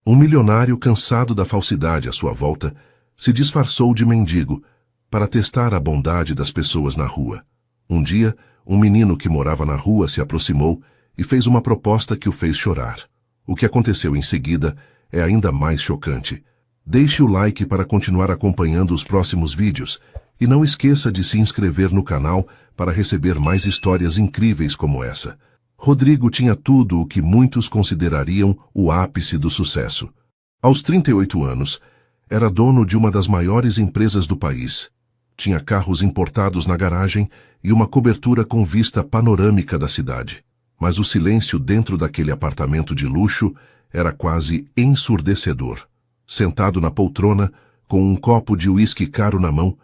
Um milionário cansado da falsidade à sua volta se disfarçou de mendigo para testar a bondade das pessoas na rua. Um dia, um menino que morava na rua se aproximou e fez uma proposta que o fez chorar. O que aconteceu em seguida é ainda mais chocante. Deixe o like para continuar acompanhando os próximos vídeos e não esqueça de se inscrever no canal para receber mais histórias incríveis como essa. Rodrigo tinha tudo o que muitos considerariam o ápice do sucesso. Aos 38 anos, era dono de uma das maiores empresas do país. Tinha carros importados na garagem e uma cobertura com vista panorâmica da cidade. Mas o silêncio dentro daquele apartamento de luxo era quase ensurdecedor. Sentado na poltrona, com um copo de uísque caro na mão,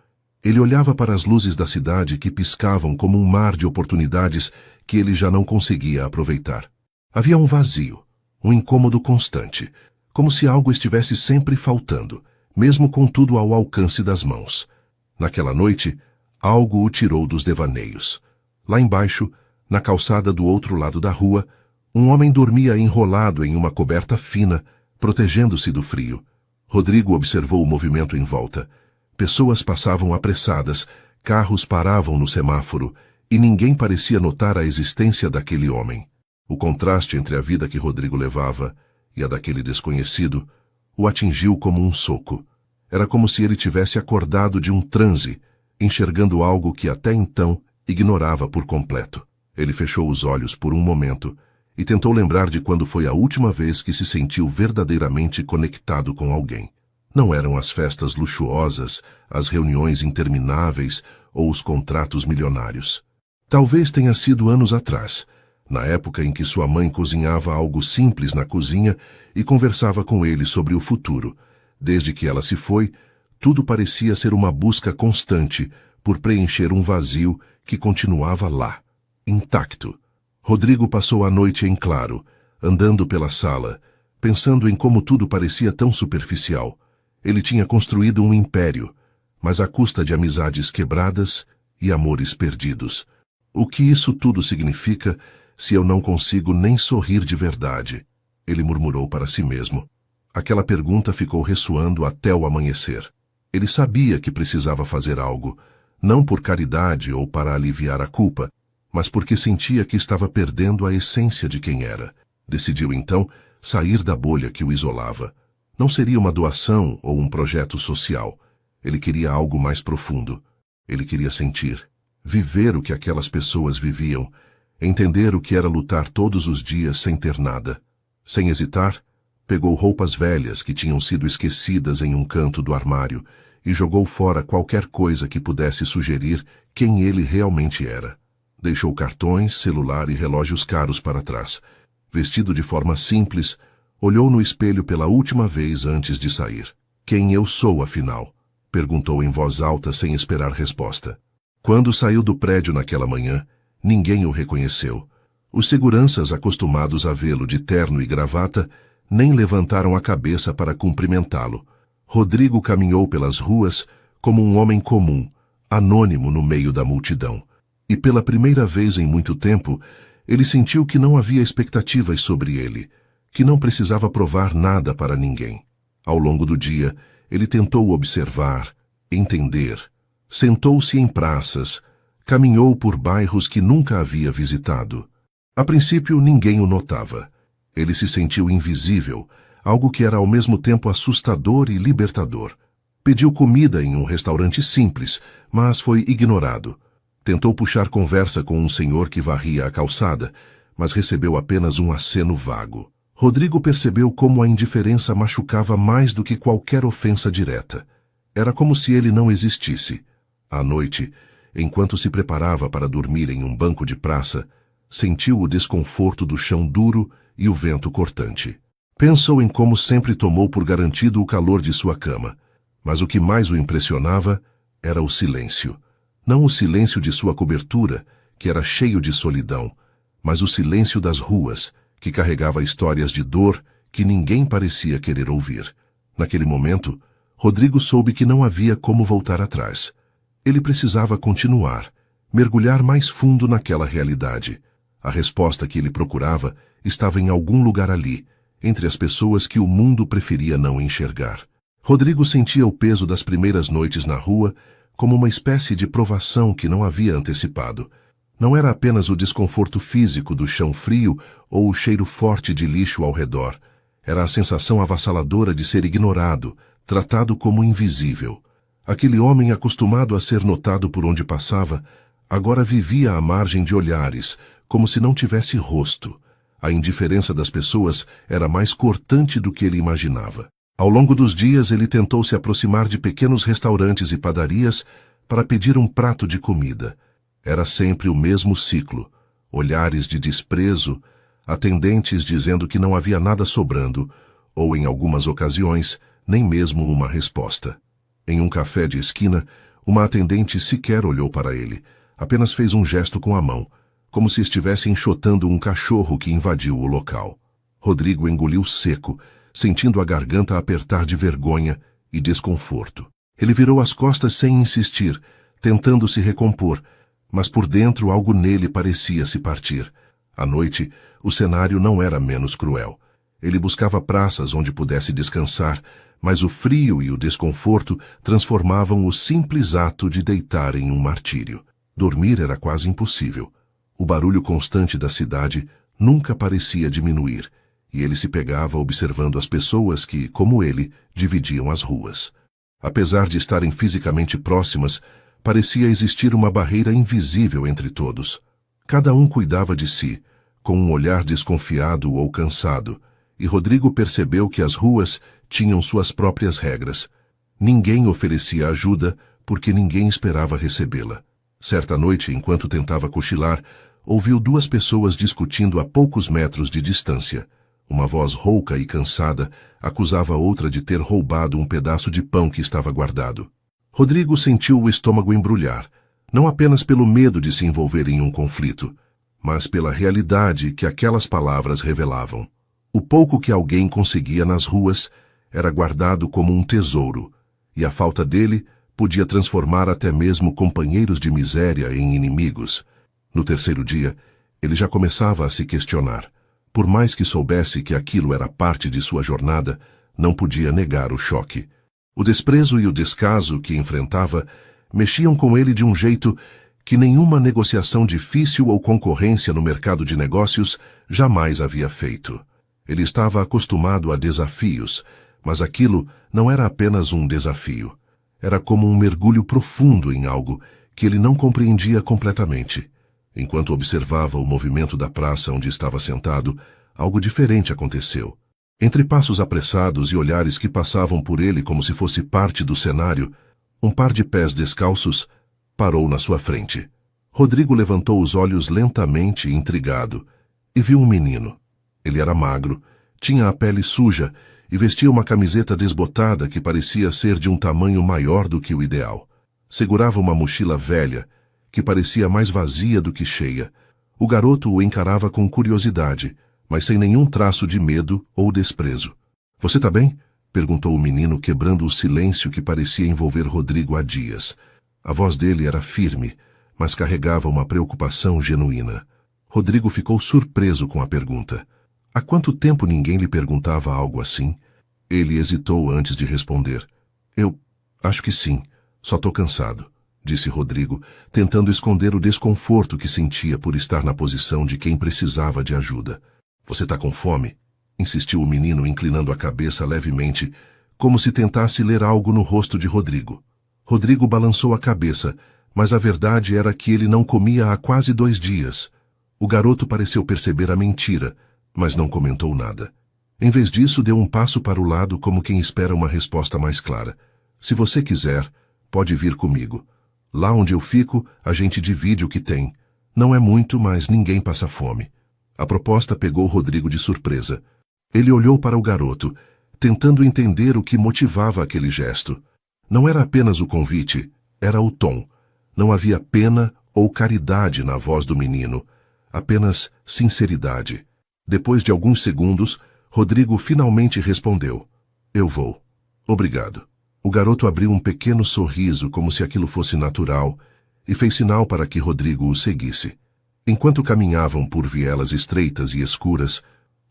ele olhava para as luzes da cidade que piscavam como um mar de oportunidades que ele já não conseguia aproveitar. Havia um vazio, um incômodo constante, como se algo estivesse sempre faltando, mesmo com tudo ao alcance das mãos. Naquela noite, algo o tirou dos devaneios. Lá embaixo, na calçada do outro lado da rua, um homem dormia enrolado em uma coberta fina, protegendo-se do frio. Rodrigo observou o movimento em volta. Pessoas passavam apressadas, carros paravam no semáforo, e ninguém parecia notar a existência daquele homem. O contraste entre a vida que Rodrigo levava e a daquele desconhecido o atingiu como um soco. Era como se ele tivesse acordado de um transe, enxergando algo que até então ignorava por completo. Ele fechou os olhos por um momento e tentou lembrar de quando foi a última vez que se sentiu verdadeiramente conectado com alguém. Não eram as festas luxuosas, as reuniões intermináveis ou os contratos milionários. Talvez tenha sido anos atrás, na época em que sua mãe cozinhava algo simples na cozinha e conversava com ele sobre o futuro. Desde que ela se foi, tudo parecia ser uma busca constante por preencher um vazio que continuava lá, intacto. Rodrigo passou a noite em claro, andando pela sala, pensando em como tudo parecia tão superficial. Ele tinha construído um império, mas à custa de amizades quebradas e amores perdidos. O que isso tudo significa se eu não consigo nem sorrir de verdade? Ele murmurou para si mesmo. Aquela pergunta ficou ressoando até o amanhecer. Ele sabia que precisava fazer algo, não por caridade ou para aliviar a culpa, mas porque sentia que estava perdendo a essência de quem era. Decidiu então sair da bolha que o isolava. Não seria uma doação ou um projeto social. Ele queria algo mais profundo. Ele queria sentir, viver o que aquelas pessoas viviam, entender o que era lutar todos os dias sem ter nada. Sem hesitar, pegou roupas velhas que tinham sido esquecidas em um canto do armário e jogou fora qualquer coisa que pudesse sugerir quem ele realmente era. Deixou cartões, celular e relógios caros para trás. Vestido de forma simples, olhou no espelho pela última vez antes de sair. Quem eu sou, afinal? Perguntou em voz alta sem esperar resposta. Quando saiu do prédio naquela manhã, ninguém o reconheceu. Os seguranças, acostumados a vê-lo de terno e gravata, nem levantaram a cabeça para cumprimentá-lo. Rodrigo caminhou pelas ruas como um homem comum, anônimo no meio da multidão. E pela primeira vez em muito tempo, ele sentiu que não havia expectativas sobre ele, que não precisava provar nada para ninguém. Ao longo do dia, ele tentou observar, entender. Sentou-se em praças, caminhou por bairros que nunca havia visitado. A princípio, ninguém o notava. Ele se sentiu invisível, algo que era ao mesmo tempo assustador e libertador. Pediu comida em um restaurante simples, mas foi ignorado. Tentou puxar conversa com um senhor que varria a calçada, mas recebeu apenas um aceno vago. Rodrigo percebeu como a indiferença machucava mais do que qualquer ofensa direta. Era como se ele não existisse. À noite, enquanto se preparava para dormir em um banco de praça, sentiu o desconforto do chão duro e o vento cortante. Pensou em como sempre tomou por garantido o calor de sua cama, mas o que mais o impressionava era o silêncio. Não o silêncio de sua cobertura, que era cheio de solidão, mas o silêncio das ruas, que carregava histórias de dor que ninguém parecia querer ouvir. Naquele momento, Rodrigo soube que não havia como voltar atrás. Ele precisava continuar, mergulhar mais fundo naquela realidade. A resposta que ele procurava estava em algum lugar ali, entre as pessoas que o mundo preferia não enxergar. Rodrigo sentia o peso das primeiras noites na rua como uma espécie de provação que não havia antecipado. Não era apenas o desconforto físico do chão frio ou o cheiro forte de lixo ao redor. Era a sensação avassaladora de ser ignorado, tratado como invisível. Aquele homem acostumado a ser notado por onde passava, agora vivia à margem de olhares, como se não tivesse rosto. A indiferença das pessoas era mais cortante do que ele imaginava. Ao longo dos dias, ele tentou se aproximar de pequenos restaurantes e padarias para pedir um prato de comida. Era sempre o mesmo ciclo: olhares de desprezo, atendentes dizendo que não havia nada sobrando, ou, em algumas ocasiões, nem mesmo uma resposta. Em um café de esquina, uma atendente sequer olhou para ele, apenas fez um gesto com a mão, como se estivesse enxotando um cachorro que invadiu o local. Rodrigo engoliu seco, sentindo a garganta apertar de vergonha e desconforto. Ele virou as costas sem insistir, tentando se recompor, mas por dentro algo nele parecia se partir. À noite, o cenário não era menos cruel. Ele buscava praças onde pudesse descansar, mas o frio e o desconforto transformavam o simples ato de deitar em um martírio. Dormir era quase impossível. O barulho constante da cidade nunca parecia diminuir, e ele se pegava observando as pessoas que, como ele, dividiam as ruas. Apesar de estarem fisicamente próximas, parecia existir uma barreira invisível entre todos. Cada um cuidava de si, com um olhar desconfiado ou cansado, e Rodrigo percebeu que as ruas tinham suas próprias regras. Ninguém oferecia ajuda porque ninguém esperava recebê-la. Certa noite, enquanto tentava cochilar, ouviu duas pessoas discutindo a poucos metros de distância. Uma voz rouca e cansada acusava outra de ter roubado um pedaço de pão que estava guardado. Rodrigo sentiu o estômago embrulhar, não apenas pelo medo de se envolver em um conflito, mas pela realidade que aquelas palavras revelavam. O pouco que alguém conseguia nas ruas era guardado como um tesouro, e a falta dele podia transformar até mesmo companheiros de miséria em inimigos. No terceiro dia, ele já começava a se questionar. Por mais que soubesse que aquilo era parte de sua jornada, não podia negar o choque. O desprezo e o descaso que enfrentava mexiam com ele de um jeito que nenhuma negociação difícil ou concorrência no mercado de negócios jamais havia feito. Ele estava acostumado a desafios, mas aquilo não era apenas um desafio. Era como um mergulho profundo em algo que ele não compreendia completamente. Enquanto observava o movimento da praça onde estava sentado, algo diferente aconteceu. Entre passos apressados e olhares que passavam por ele como se fosse parte do cenário, um par de pés descalços parou na sua frente. Rodrigo levantou os olhos lentamente, intrigado, e viu um menino. Ele era magro, tinha a pele suja e vestia uma camiseta desbotada que parecia ser de um tamanho maior do que o ideal. Segurava uma mochila velha, que parecia mais vazia do que cheia. O garoto o encarava com curiosidade, mas sem nenhum traço de medo ou desprezo. — Você tá bem? — perguntou o menino, quebrando o silêncio que parecia envolver Rodrigo há dias. A voz dele era firme, mas carregava uma preocupação genuína. Rodrigo ficou surpreso com a pergunta. Há quanto tempo ninguém lhe perguntava algo assim? Ele hesitou antes de responder. — Eu acho que sim, só tô cansado, disse Rodrigo, tentando esconder o desconforto que sentia por estar na posição de quem precisava de ajuda. — Você tá com fome? Insistiu o menino, inclinando a cabeça levemente, como se tentasse ler algo no rosto de Rodrigo. Rodrigo balançou a cabeça, mas a verdade era que ele não comia há quase 2 dias. O garoto pareceu perceber a mentira, mas não comentou nada. Em vez disso, deu um passo para o lado como quem espera uma resposta mais clara. — Se você quiser, pode vir comigo. Lá onde eu fico, a gente divide o que tem. Não é muito, mas ninguém passa fome. A proposta pegou Rodrigo de surpresa. Ele olhou para o garoto, tentando entender o que motivava aquele gesto. Não era apenas o convite, era o tom. Não havia pena ou caridade na voz do menino, apenas sinceridade. Depois de alguns segundos, Rodrigo finalmente respondeu. — Eu vou. Obrigado. O garoto abriu um pequeno sorriso como se aquilo fosse natural e fez sinal para que Rodrigo o seguisse. Enquanto caminhavam por vielas estreitas e escuras,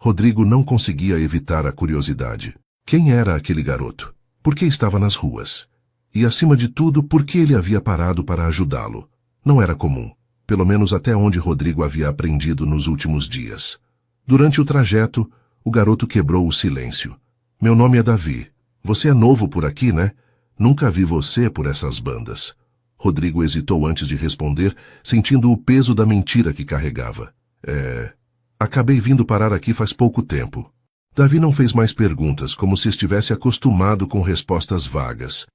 Rodrigo não conseguia evitar a curiosidade. Quem era aquele garoto? Por que estava nas ruas? E, acima de tudo, por que ele havia parado para ajudá-lo? Não era comum, pelo menos até onde Rodrigo havia aprendido nos últimos dias. Durante o trajeto, o garoto quebrou o silêncio. Meu nome é Davi. Você é novo por aqui, né? Nunca vi você por essas bandas. Rodrigo hesitou antes de responder, sentindo o peso da mentira que carregava. Acabei vindo parar aqui faz pouco tempo. Davi não fez mais perguntas, como se estivesse acostumado com respostas vagas.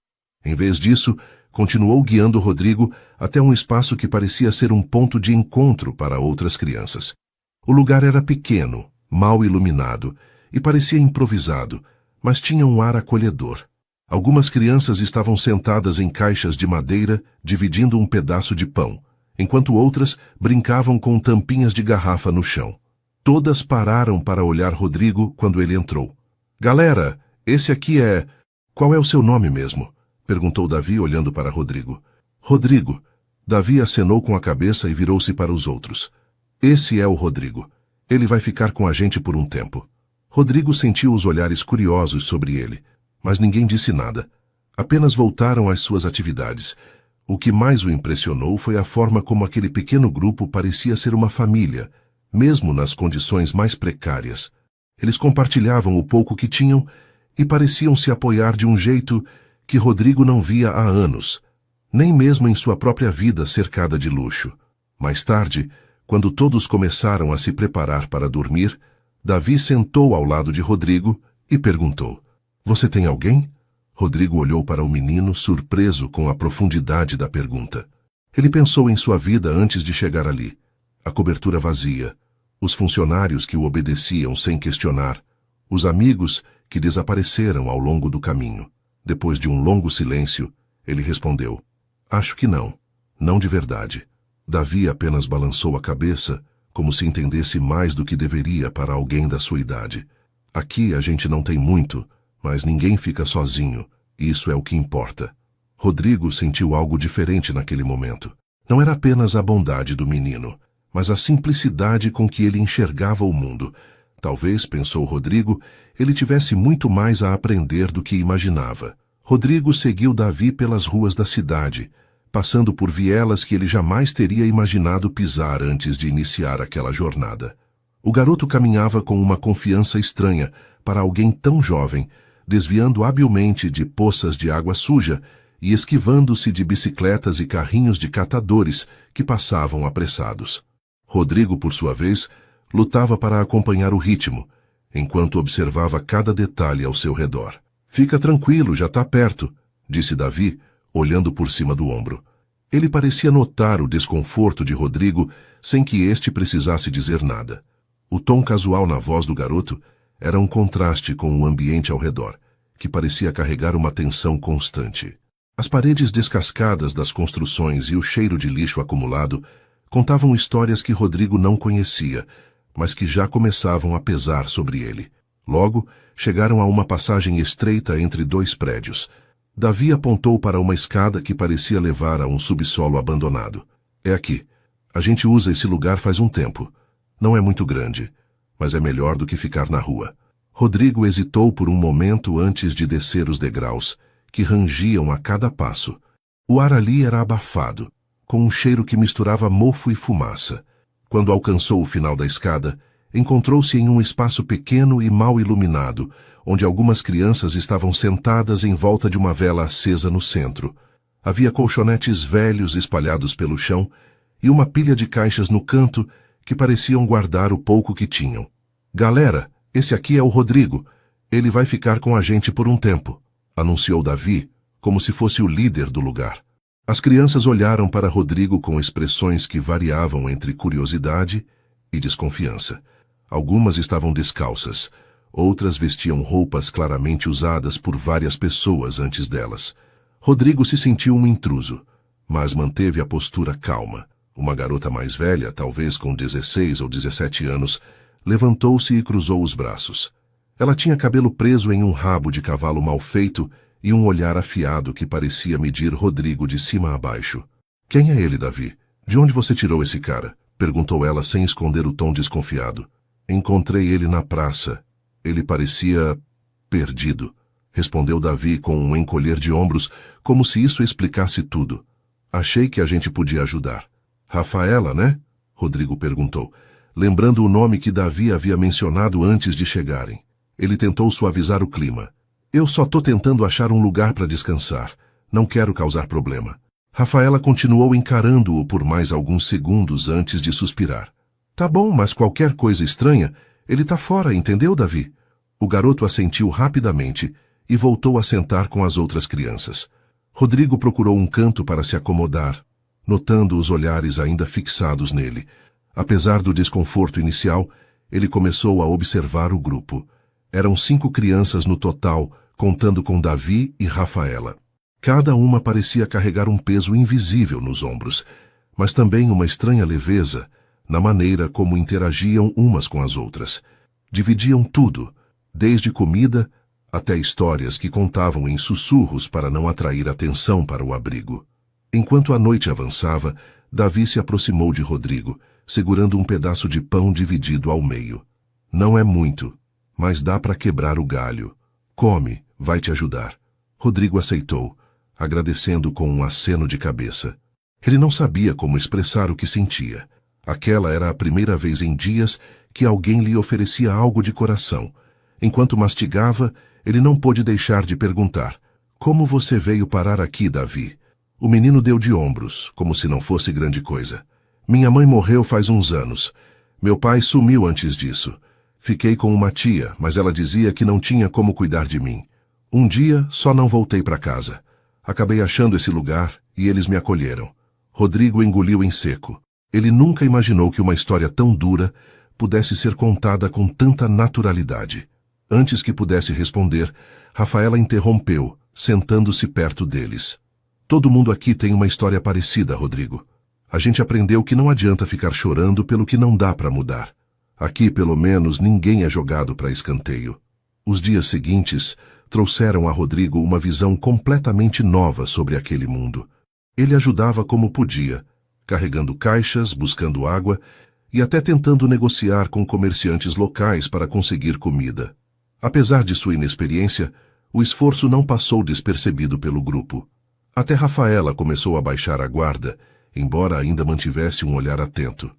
Em vez disso, continuou guiando Rodrigo até um espaço que parecia ser um ponto de encontro para outras crianças. O lugar era pequeno, mal iluminado, e parecia improvisado, mas tinha um ar acolhedor. Algumas crianças estavam sentadas em caixas de madeira, dividindo um pedaço de pão, enquanto outras brincavam com tampinhas de garrafa no chão. Todas pararam para olhar Rodrigo quando ele entrou. Galera, esse aqui é... Qual é o seu nome mesmo? Perguntou Davi olhando para Rodrigo. Rodrigo. Davi acenou com a cabeça e virou-se para os outros. Esse é o Rodrigo. Ele vai ficar com a gente por um tempo. Rodrigo sentiu os olhares curiosos sobre ele, mas ninguém disse nada. Apenas voltaram às suas atividades. O que mais o impressionou foi a forma como aquele pequeno grupo parecia ser uma família, mesmo nas condições mais precárias. Eles compartilhavam o pouco que tinham e pareciam se apoiar de um jeito que Rodrigo não via há anos, nem mesmo em sua própria vida cercada de luxo. Mais tarde, quando todos começaram a se preparar para dormir, Davi sentou ao lado de Rodrigo e perguntou: Você tem alguém? Rodrigo olhou para o menino, surpreso com a profundidade da pergunta. Ele pensou em sua vida antes de chegar ali. A cobertura vazia, os funcionários que o obedeciam sem questionar, os amigos que desapareceram ao longo do caminho. Depois de um longo silêncio, ele respondeu: Acho que não. Não de verdade. Davi apenas balançou a cabeça, como se entendesse mais do que deveria para alguém da sua idade. Aqui a gente não tem muito, mas ninguém fica sozinho. Isso é o que importa. Rodrigo sentiu algo diferente naquele momento. Não era apenas a bondade do menino, mas a simplicidade com que ele enxergava o mundo. Talvez, pensou Rodrigo, ele tivesse muito mais a aprender do que imaginava. Rodrigo seguiu Davi pelas ruas da cidade, passando por vielas que ele jamais teria imaginado pisar antes de iniciar aquela jornada. O garoto caminhava com uma confiança estranha para alguém tão jovem, desviando habilmente de poças de água suja e esquivando-se de bicicletas e carrinhos de catadores que passavam apressados. Rodrigo, por sua vez, lutava para acompanhar o ritmo, enquanto observava cada detalhe ao seu redor. Fica tranquilo, já está perto, disse Davi, olhando por cima do ombro. Ele parecia notar o desconforto de Rodrigo sem que este precisasse dizer nada. O tom casual na voz do garoto era um contraste com o ambiente ao redor, que parecia carregar uma tensão constante. As paredes descascadas das construções e o cheiro de lixo acumulado contavam histórias que Rodrigo não conhecia, mas que já começavam a pesar sobre ele. Logo, chegaram a uma passagem estreita entre dois prédios. Davi apontou para uma escada que parecia levar a um subsolo abandonado. É aqui. A gente usa esse lugar faz um tempo. Não é muito grande, mas é melhor do que ficar na rua. Rodrigo hesitou por um momento antes de descer os degraus, que rangiam a cada passo. O ar ali era abafado, com um cheiro que misturava mofo e fumaça. Quando alcançou o final da escada, encontrou-se em um espaço pequeno e mal iluminado, onde algumas crianças estavam sentadas em volta de uma vela acesa no centro. Havia colchonetes velhos espalhados pelo chão e uma pilha de caixas no canto que pareciam guardar o pouco que tinham. Galera, esse aqui é o Rodrigo. Ele vai ficar com a gente por um tempo, anunciou Davi, como se fosse o líder do lugar. As crianças olharam para Rodrigo com expressões que variavam entre curiosidade e desconfiança. Algumas estavam descalças, outras vestiam roupas claramente usadas por várias pessoas antes delas. Rodrigo se sentiu um intruso, mas manteve a postura calma. Uma garota mais velha, talvez com 16 ou 17 anos, levantou-se e cruzou os braços. Ela tinha cabelo preso em um rabo de cavalo mal feito e um olhar afiado que parecia medir Rodrigo de cima a baixo. — Quem é ele, Davi? De onde você tirou esse cara? — perguntou ela sem esconder o tom desconfiado. Encontrei ele na praça. Ele parecia perdido, respondeu Davi com um encolher de ombros, como se isso explicasse tudo. Achei que a gente podia ajudar. Rafaela, né? Rodrigo perguntou, lembrando o nome que Davi havia mencionado antes de chegarem. Ele tentou suavizar o clima. Eu só tô tentando achar um lugar para descansar. Não quero causar problema. Rafaela continuou encarando-o por mais alguns segundos antes de suspirar. Tá bom, mas qualquer coisa estranha, ele tá fora, entendeu, Davi? O garoto assentiu rapidamente e voltou a sentar com as outras crianças. Rodrigo procurou um canto para se acomodar, notando os olhares ainda fixados nele. Apesar do desconforto inicial, ele começou a observar o grupo. Eram 5 crianças no total, contando com Davi e Rafaela. Cada uma parecia carregar um peso invisível nos ombros, mas também uma estranha leveza na maneira como interagiam umas com as outras. Dividiam tudo, desde comida até histórias que contavam em sussurros para não atrair atenção para o abrigo. Enquanto a noite avançava, Davi se aproximou de Rodrigo, segurando um pedaço de pão dividido ao meio. Não é muito, mas dá para quebrar o galho. Come, vai te ajudar. Rodrigo aceitou, agradecendo com um aceno de cabeça. Ele não sabia como expressar o que sentia. Aquela era a primeira vez em dias que alguém lhe oferecia algo de coração. Enquanto mastigava, ele não pôde deixar de perguntar: como você veio parar aqui, Davi? O menino deu de ombros, como se não fosse grande coisa. Minha mãe morreu faz uns anos. Meu pai sumiu antes disso. Fiquei com uma tia, mas ela dizia que não tinha como cuidar de mim. Um dia, só não voltei para casa. Acabei achando esse lugar e eles me acolheram. Rodrigo engoliu em seco. Ele nunca imaginou que uma história tão dura pudesse ser contada com tanta naturalidade. Antes que pudesse responder, Rafaela interrompeu, sentando-se perto deles. Todo mundo aqui tem uma história parecida, Rodrigo. A gente aprendeu que não adianta ficar chorando pelo que não dá para mudar. Aqui, pelo menos, ninguém é jogado para escanteio. Os dias seguintes trouxeram a Rodrigo uma visão completamente nova sobre aquele mundo. Ele ajudava como podia, carregando caixas, buscando água e até tentando negociar com comerciantes locais para conseguir comida. Apesar de sua inexperiência, o esforço não passou despercebido pelo grupo. Até Rafaela começou a baixar a guarda, embora ainda mantivesse um olhar atento.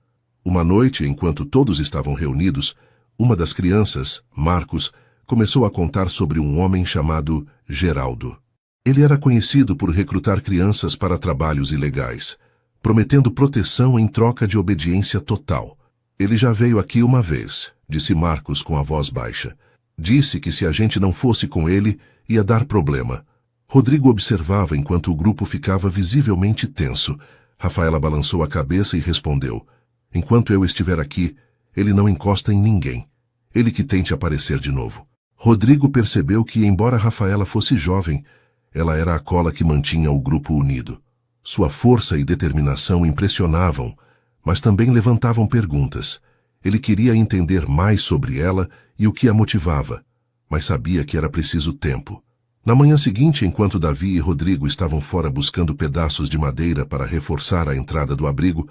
Uma noite, enquanto todos estavam reunidos, uma das crianças, Marcos, começou a contar sobre um homem chamado Geraldo. Ele era conhecido por recrutar crianças para trabalhos ilegais, prometendo proteção em troca de obediência total. Ele já veio aqui uma vez, disse Marcos com a voz baixa. Disse que se a gente não fosse com ele, ia dar problema. Rodrigo observava enquanto o grupo ficava visivelmente tenso. Rafaela balançou a cabeça e respondeu: enquanto eu estiver aqui, ele não encosta em ninguém. Ele que tente aparecer de novo. Rodrigo percebeu que, embora Rafaela fosse jovem, ela era a cola que mantinha o grupo unido. Sua força e determinação impressionavam, mas também levantavam perguntas. Ele queria entender mais sobre ela e o que a motivava, mas sabia que era preciso tempo. Na manhã seguinte, enquanto Davi e Rodrigo estavam fora buscando pedaços de madeira para reforçar a entrada do abrigo,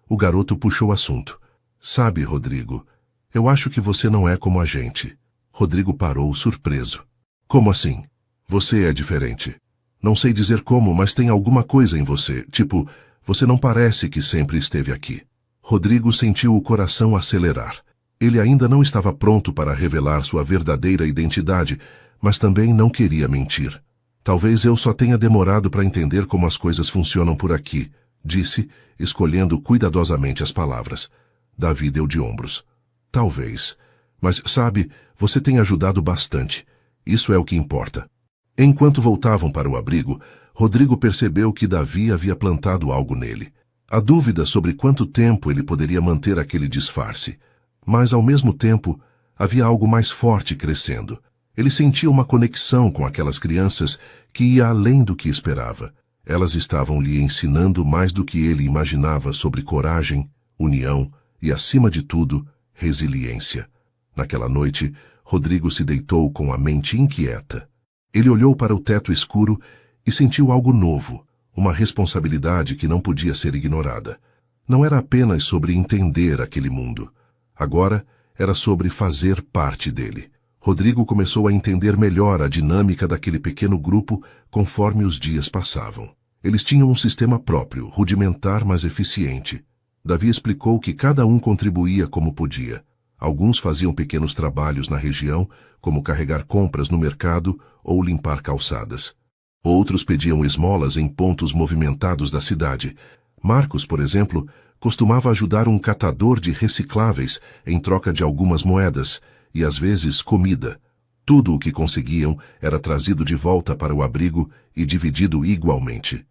o garoto puxou o assunto. Sabe, Rodrigo, eu acho que você não é como a gente. Rodrigo parou, surpreso. Como assim? Você é diferente. Não sei dizer como, mas tem alguma coisa em você. Tipo, você não parece que sempre esteve aqui. Rodrigo sentiu o coração acelerar. Ele ainda não estava pronto para revelar sua verdadeira identidade, mas também não queria mentir. Talvez eu só tenha demorado para entender como as coisas funcionam por aqui, disse, escolhendo cuidadosamente as palavras. Davi deu de ombros. Talvez. Mas, sabe, você tem ajudado bastante. Isso é o que importa. Enquanto voltavam para o abrigo, Rodrigo percebeu que Davi havia plantado algo nele. A dúvida sobre quanto tempo ele poderia manter aquele disfarce. Mas, ao mesmo tempo, havia algo mais forte crescendo. Ele sentia uma conexão com aquelas crianças que ia além do que esperava. Elas estavam lhe ensinando mais do que ele imaginava sobre coragem, união e, acima de tudo, resiliência. Naquela noite, Rodrigo se deitou com a mente inquieta. Ele olhou para o teto escuro e sentiu algo novo, uma responsabilidade que não podia ser ignorada. Não era apenas sobre entender aquele mundo. Agora, era sobre fazer parte dele. Rodrigo começou a entender melhor a dinâmica daquele pequeno grupo conforme os dias passavam. Eles tinham um sistema próprio, rudimentar, mas eficiente. Davi explicou que cada um contribuía como podia. Alguns faziam pequenos trabalhos na região, como carregar compras no mercado ou limpar calçadas. Outros pediam esmolas em pontos movimentados da cidade. Marcos, por exemplo, costumava ajudar um catador de recicláveis em troca de algumas moedas e, às vezes, comida. Tudo o que conseguiam era trazido de volta para o abrigo e dividido igualmente.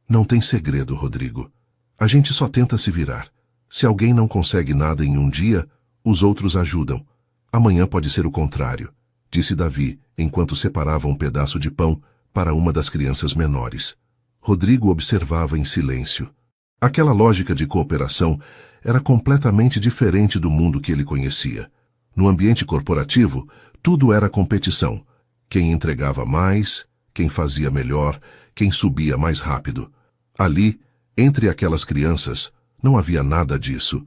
Não tem segredo, Rodrigo. A gente só tenta se virar. Se alguém não consegue nada em um dia, os outros ajudam. Amanhã pode ser o contrário, disse Davi, enquanto separava um pedaço de pão para uma das crianças menores. Rodrigo observava em silêncio. Aquela lógica de cooperação era completamente diferente do mundo que ele conhecia. No ambiente corporativo, tudo era competição. Quem entregava mais, quem fazia melhor, quem subia mais rápido. Ali, entre aquelas crianças, não havia nada disso.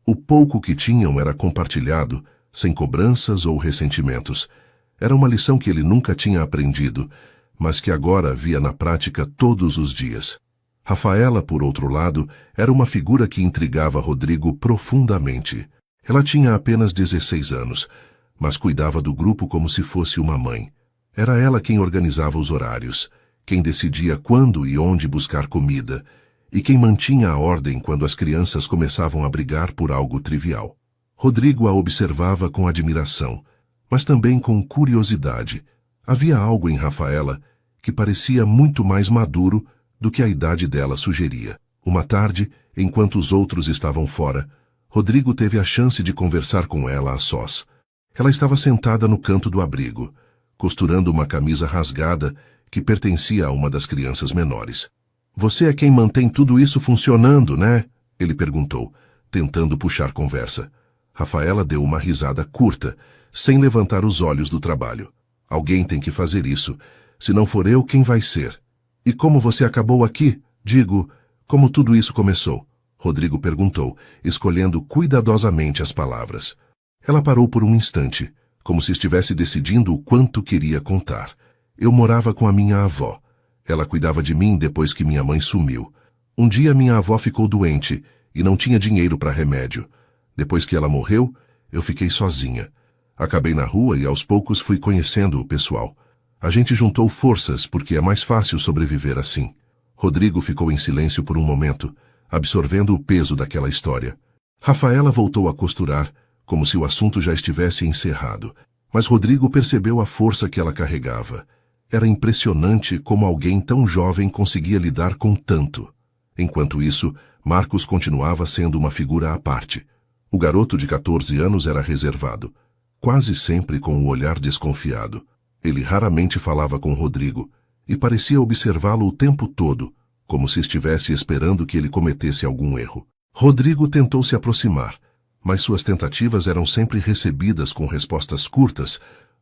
O pouco que tinham era compartilhado, sem cobranças ou ressentimentos. Era uma lição que ele nunca tinha aprendido, mas que agora via na prática todos os dias. Rafaela, por outro lado, era uma figura que intrigava Rodrigo profundamente. Ela tinha apenas 16 anos, mas cuidava do grupo como se fosse uma mãe. Era ela quem organizava os horários, quem decidia quando e onde buscar comida, e quem mantinha a ordem quando as crianças começavam a brigar por algo trivial. Rodrigo a observava com admiração, mas também com curiosidade. Havia algo em Rafaela que parecia muito mais maduro do que a idade dela sugeria. Uma tarde, enquanto os outros estavam fora, Rodrigo teve a chance de conversar com ela a sós. Ela estava sentada no canto do abrigo, costurando uma camisa rasgada que pertencia a uma das crianças menores. "Você é quem mantém tudo isso funcionando, né?" ele perguntou, tentando puxar conversa. Rafaela deu uma risada curta, sem levantar os olhos do trabalho. "Alguém tem que fazer isso. Se não for eu, quem vai ser?" "E como você acabou aqui? Digo, como tudo isso começou?" Rodrigo perguntou, escolhendo cuidadosamente as palavras. Ela parou por um instante, como se estivesse decidindo o quanto queria contar. "Eu morava com a minha avó. Ela cuidava de mim depois que minha mãe sumiu. Um dia minha avó ficou doente e não tinha dinheiro para remédio. Depois que ela morreu, eu fiquei sozinha. Acabei na rua e aos poucos fui conhecendo o pessoal. A gente juntou forças porque é mais fácil sobreviver assim." Rodrigo ficou em silêncio por um momento, absorvendo o peso daquela história. Rafaela voltou a costurar, como se o assunto já estivesse encerrado. Mas Rodrigo percebeu a força que ela carregava. Era impressionante como alguém tão jovem conseguia lidar com tanto. Enquanto isso, Marcos continuava sendo uma figura à parte. O garoto de 14 anos era reservado, quase sempre com o olhar desconfiado. Ele raramente falava com Rodrigo e parecia observá-lo o tempo todo, como se estivesse esperando que ele cometesse algum erro. Rodrigo tentou se aproximar, mas suas tentativas eram sempre recebidas com respostas curtas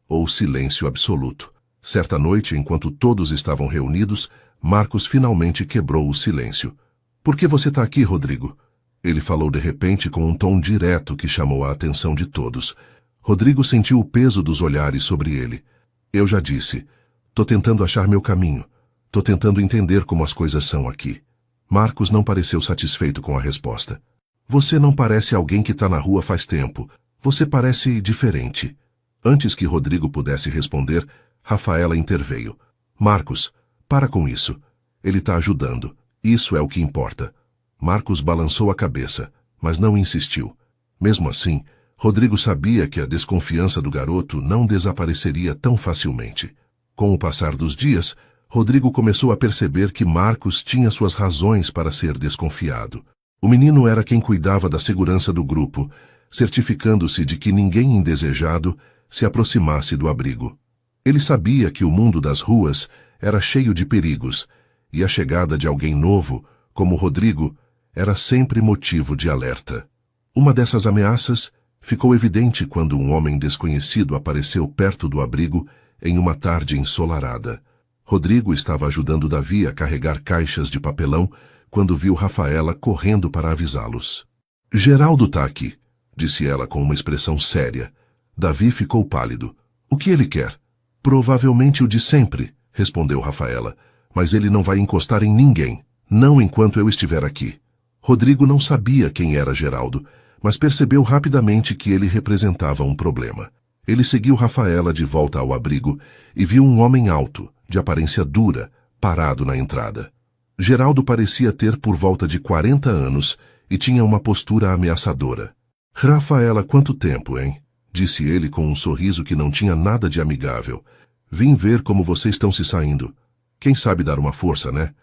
ou silêncio absoluto. Certa noite, enquanto todos estavam reunidos, Marcos finalmente quebrou o silêncio. "Por que você está aqui, Rodrigo?" Ele falou de repente com um tom direto que chamou a atenção de todos. Rodrigo sentiu o peso dos olhares sobre ele. "Eu já disse. Tô tentando achar meu caminho. Tô tentando entender como as coisas são aqui." Marcos não pareceu satisfeito com a resposta. "Você não parece alguém que está na rua faz tempo. Você parece diferente." Antes que Rodrigo pudesse responder, Rafaela interveio. "Marcos, para com isso. Ele está ajudando. Isso é o que importa." Marcos balançou a cabeça, mas não insistiu. Mesmo assim, Rodrigo sabia que a desconfiança do garoto não desapareceria tão facilmente. Com o passar dos dias, Rodrigo começou a perceber que Marcos tinha suas razões para ser desconfiado. O menino era quem cuidava da segurança do grupo, certificando-se de que ninguém indesejado se aproximasse do abrigo. Ele sabia que o mundo das ruas era cheio de perigos, e a chegada de alguém novo, como Rodrigo, era sempre motivo de alerta. Uma dessas ameaças ficou evidente quando um homem desconhecido apareceu perto do abrigo em uma tarde ensolarada. Rodrigo estava ajudando Davi a carregar caixas de papelão quando viu Rafaela correndo para avisá-los. "Geraldo tá aqui", disse ela com uma expressão séria. Davi ficou pálido. O que ele quer? Provavelmente o de sempre, respondeu Rafaela. Mas ele não vai encostar em ninguém, não enquanto eu estiver aqui. Rodrigo não sabia quem era Geraldo, mas percebeu rapidamente que ele representava um problema. Ele seguiu Rafaela de volta ao abrigo e viu um homem alto, de aparência dura, parado na entrada. Geraldo parecia ter por volta de 40 anos e tinha uma postura ameaçadora. Rafaela, quanto tempo, hein? Disse ele com um sorriso que não tinha nada de amigável. Vim ver como vocês estão se saindo. Quem sabe dar uma força, né?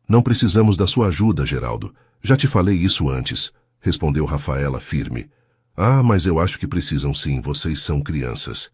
Não precisamos da sua ajuda, Geraldo. Já te falei isso antes, respondeu Rafaela firme. Ah, mas eu acho que precisam sim, vocês são crianças.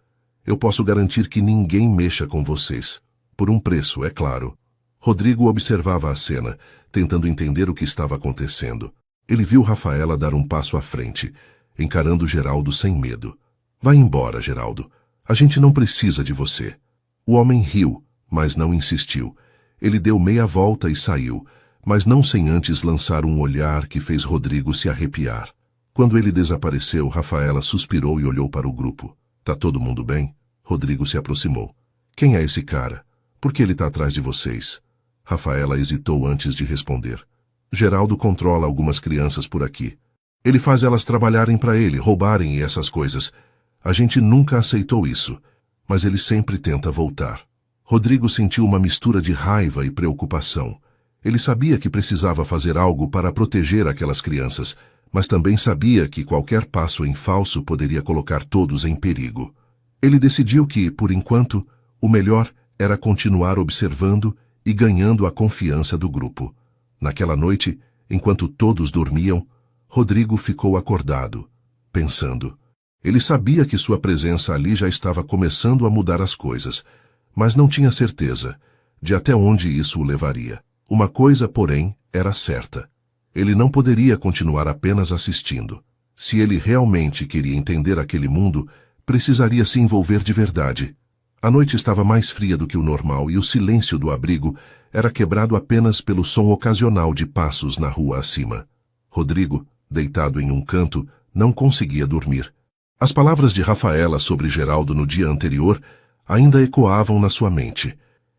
Eu posso garantir que ninguém mexa com vocês. Por um preço, é claro. Rodrigo observava a cena, tentando entender o que estava acontecendo. Ele viu Rafaela dar um passo à frente, encarando Geraldo sem medo. Vai embora, Geraldo. A gente não precisa de você. O homem riu, mas não insistiu. Ele deu meia volta e saiu, mas não sem antes lançar um olhar que fez Rodrigo se arrepiar. Quando ele desapareceu, Rafaela suspirou e olhou para o grupo. Tá todo mundo bem? Rodrigo se aproximou. Quem é esse cara? Por que ele está atrás de vocês? Rafaela hesitou antes de responder. Geraldo controla algumas crianças por aqui. Ele faz elas trabalharem para ele, roubarem e essas coisas. A gente nunca aceitou isso, mas ele sempre tenta voltar. Rodrigo sentiu uma mistura de raiva e preocupação. Ele sabia que precisava fazer algo para proteger aquelas crianças, mas também sabia que qualquer passo em falso poderia colocar todos em perigo. Ele decidiu que, por enquanto, o melhor era continuar observando e ganhando a confiança do grupo. Naquela noite, enquanto todos dormiam, Rodrigo ficou acordado, pensando. Ele sabia que sua presença ali já estava começando a mudar as coisas, mas não tinha certeza de até onde isso o levaria. Uma coisa, porém, era certa. Ele não poderia continuar apenas assistindo. Se ele realmente queria entender aquele mundo, precisaria se envolver de verdade. A noite estava mais fria do que o normal e o silêncio do abrigo era quebrado apenas pelo som ocasional de passos na rua acima. Rodrigo, deitado em um canto, não conseguia dormir. As palavras de Rafaela sobre Geraldo no dia anterior ainda ecoavam na sua mente.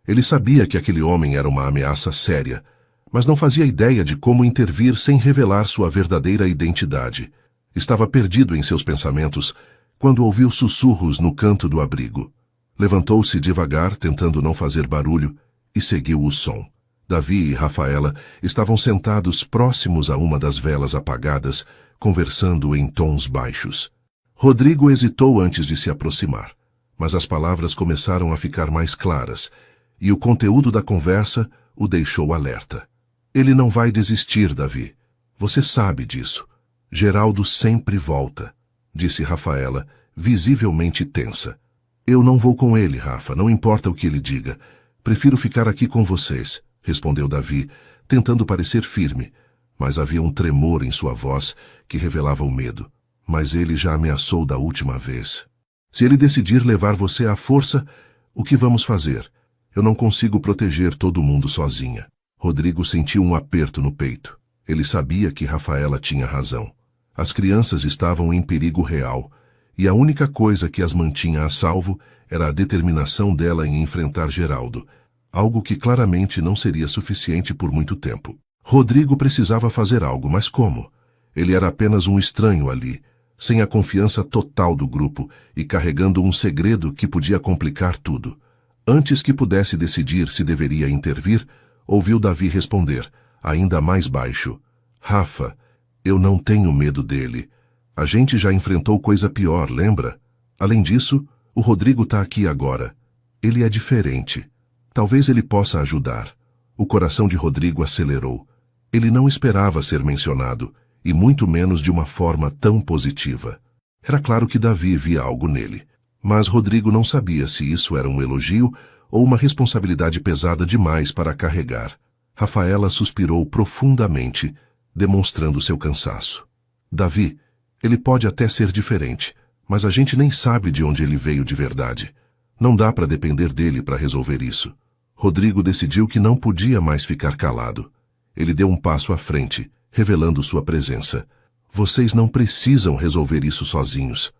Ele sabia que aquele homem era uma ameaça séria, mas não fazia ideia de como intervir sem revelar sua verdadeira identidade. Estava perdido em seus pensamentos quando ouviu sussurros no canto do abrigo. Levantou-se devagar, tentando não fazer barulho, e seguiu o som. Davi e Rafaela estavam sentados próximos a uma das velas apagadas, conversando em tons baixos. Rodrigo hesitou antes de se aproximar, mas as palavras começaram a ficar mais claras, e o conteúdo da conversa o deixou alerta. Ele não vai desistir, Davi. Você sabe disso. Geraldo sempre volta, disse Rafaela, visivelmente tensa. Eu não vou com ele, Rafa, não importa o que ele diga. Prefiro ficar aqui com vocês, respondeu Davi, tentando parecer firme, mas havia um tremor em sua voz que revelava o medo. Mas ele já ameaçou da última vez. Se ele decidir levar você à força, o que vamos fazer? Eu não consigo proteger todo mundo sozinha. Rodrigo sentiu um aperto no peito. Ele sabia que Rafaela tinha razão. As crianças estavam em perigo real, e a única coisa que as mantinha a salvo era a determinação dela em enfrentar Geraldo, algo que claramente não seria suficiente por muito tempo. Rodrigo precisava fazer algo, mas como? Ele era apenas um estranho ali, sem a confiança total do grupo e carregando um segredo que podia complicar tudo. Antes que pudesse decidir se deveria intervir, ouviu Davi responder, ainda mais baixo. Rafa, eu não tenho medo dele. A gente já enfrentou coisa pior, lembra? Além disso, o Rodrigo está aqui agora. Ele é diferente. Talvez ele possa ajudar. O coração de Rodrigo acelerou. Ele não esperava ser mencionado, e muito menos de uma forma tão positiva. Era claro que Davi via algo nele, mas Rodrigo não sabia se isso era um elogio ou uma responsabilidade pesada demais para carregar. Rafaela suspirou profundamente, demonstrando seu cansaço. Davi, ele pode até ser diferente, mas a gente nem sabe de onde ele veio de verdade. Não dá para depender dele para resolver isso. Rodrigo decidiu que não podia mais ficar calado. Ele deu um passo à frente, revelando sua presença. Vocês não precisam resolver isso sozinhos.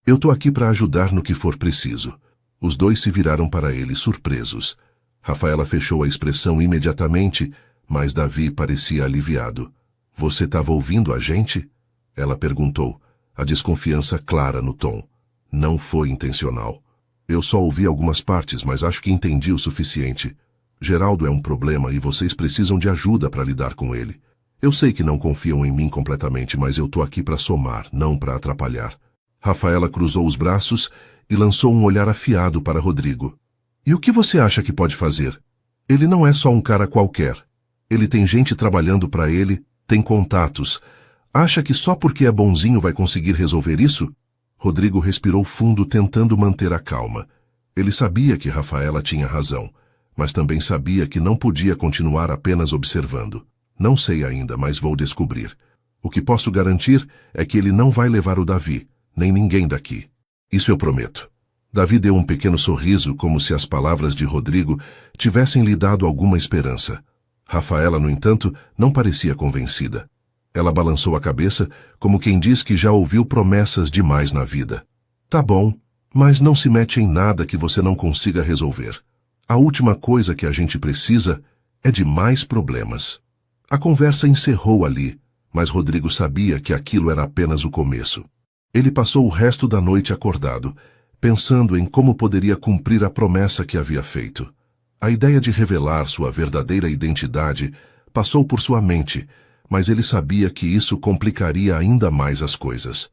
Eu tô aqui para ajudar no que for preciso. Os dois se viraram para ele surpresos. Rafaela fechou a expressão imediatamente, mas Davi parecia aliviado. Você estava ouvindo a gente? Ela perguntou, a desconfiança clara no tom. Não foi intencional. Eu só ouvi algumas partes, mas acho que entendi o suficiente. Geraldo é um problema e vocês precisam de ajuda para lidar com ele. Eu sei que não confiam em mim completamente, mas eu tô aqui para somar, não para atrapalhar. Rafaela cruzou os braços e lançou um olhar afiado para Rodrigo. E o que você acha que pode fazer? Ele não é só um cara qualquer. Ele tem gente trabalhando para ele, tem contatos. Acha que só porque é bonzinho vai conseguir resolver isso? Rodrigo respirou fundo, tentando manter a calma. Ele sabia que Rafaela tinha razão, mas também sabia que não podia continuar apenas observando. Não sei ainda, mas vou descobrir. O que posso garantir é que ele não vai levar o Davi, nem ninguém daqui. Isso eu prometo. Davi deu um pequeno sorriso, como se as palavras de Rodrigo tivessem lhe dado alguma esperança. Rafaela, no entanto, não parecia convencida. Ela balançou a cabeça, como quem diz que já ouviu promessas demais na vida. Tá bom, mas não se mete em nada que você não consiga resolver. A última coisa que a gente precisa é de mais problemas. A conversa encerrou ali, mas Rodrigo sabia que aquilo era apenas o começo. Ele passou o resto da noite acordado, pensando em como poderia cumprir a promessa que havia feito. A ideia de revelar sua verdadeira identidade passou por sua mente, mas ele sabia que isso complicaria ainda mais as coisas.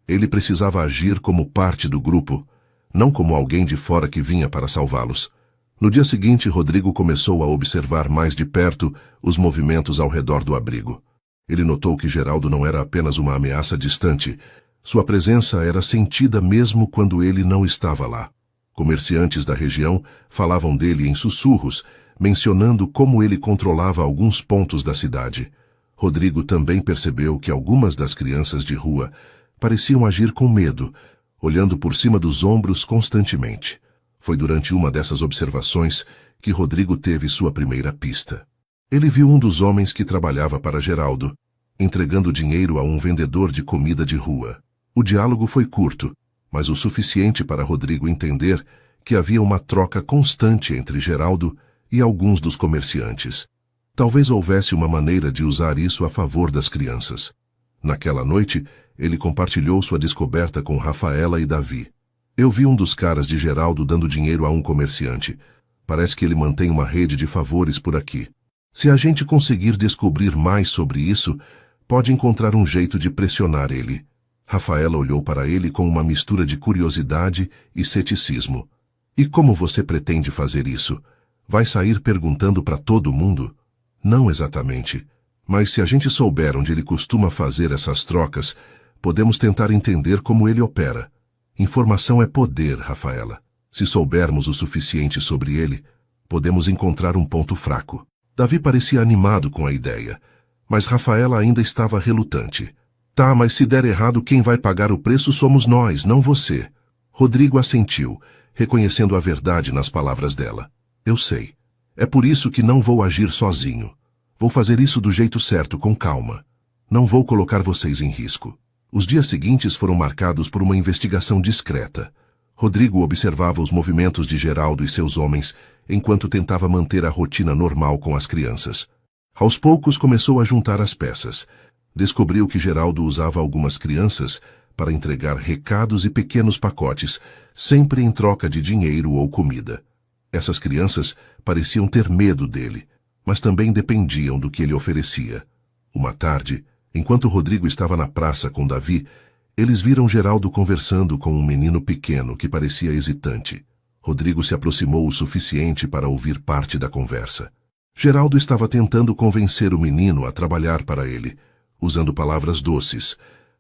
Ele precisava agir como parte do grupo, não como alguém de fora que vinha para salvá-los. No dia seguinte, Rodrigo começou a observar mais de perto os movimentos ao redor do abrigo. Ele notou que Geraldo não era apenas uma ameaça distante. Sua presença era sentida mesmo quando ele não estava lá. Comerciantes da região falavam dele em sussurros, mencionando como ele controlava alguns pontos da cidade. Rodrigo também percebeu que algumas das crianças de rua pareciam agir com medo, olhando por cima dos ombros constantemente. Foi durante uma dessas observações que Rodrigo teve sua primeira pista. Ele viu um dos homens que trabalhava para Geraldo, entregando dinheiro a um vendedor de comida de rua. O diálogo foi curto, mas o suficiente para Rodrigo entender que havia uma troca constante entre Geraldo e alguns dos comerciantes. Talvez houvesse uma maneira de usar isso a favor das crianças. Naquela noite, ele compartilhou sua descoberta com Rafaela e Davi. Eu vi um dos caras de Geraldo dando dinheiro a um comerciante. Parece que ele mantém uma rede de favores por aqui. Se a gente conseguir descobrir mais sobre isso, pode encontrar um jeito de pressionar ele. Rafaela olhou para ele com uma mistura de curiosidade e ceticismo. E como você pretende fazer isso? Vai sair perguntando para todo mundo? Não exatamente. Mas se a gente souber onde ele costuma fazer essas trocas, podemos tentar entender como ele opera. Informação é poder, Rafaela. Se soubermos o suficiente sobre ele, podemos encontrar um ponto fraco. Davi parecia animado com a ideia, mas Rafaela ainda estava relutante. Tá, mas se der errado, quem vai pagar o preço somos nós, não você. Rodrigo assentiu, reconhecendo a verdade nas palavras dela. Eu sei. É por isso que não vou agir sozinho. Vou fazer isso do jeito certo, com calma. Não vou colocar vocês em risco. Os dias seguintes foram marcados por uma investigação discreta. Rodrigo observava os movimentos de Geraldo e seus homens, enquanto tentava manter a rotina normal com as crianças. Aos poucos começou a juntar as peças. Descobriu que Geraldo usava algumas crianças para entregar recados e pequenos pacotes, sempre em troca de dinheiro ou comida. Essas crianças pareciam ter medo dele, mas também dependiam do que ele oferecia. Uma tarde, enquanto Rodrigo estava na praça com Davi, eles viram Geraldo conversando com um menino pequeno que parecia hesitante. Rodrigo se aproximou o suficiente para ouvir parte da conversa. Geraldo estava tentando convencer o menino a trabalhar para ele, usando palavras doces,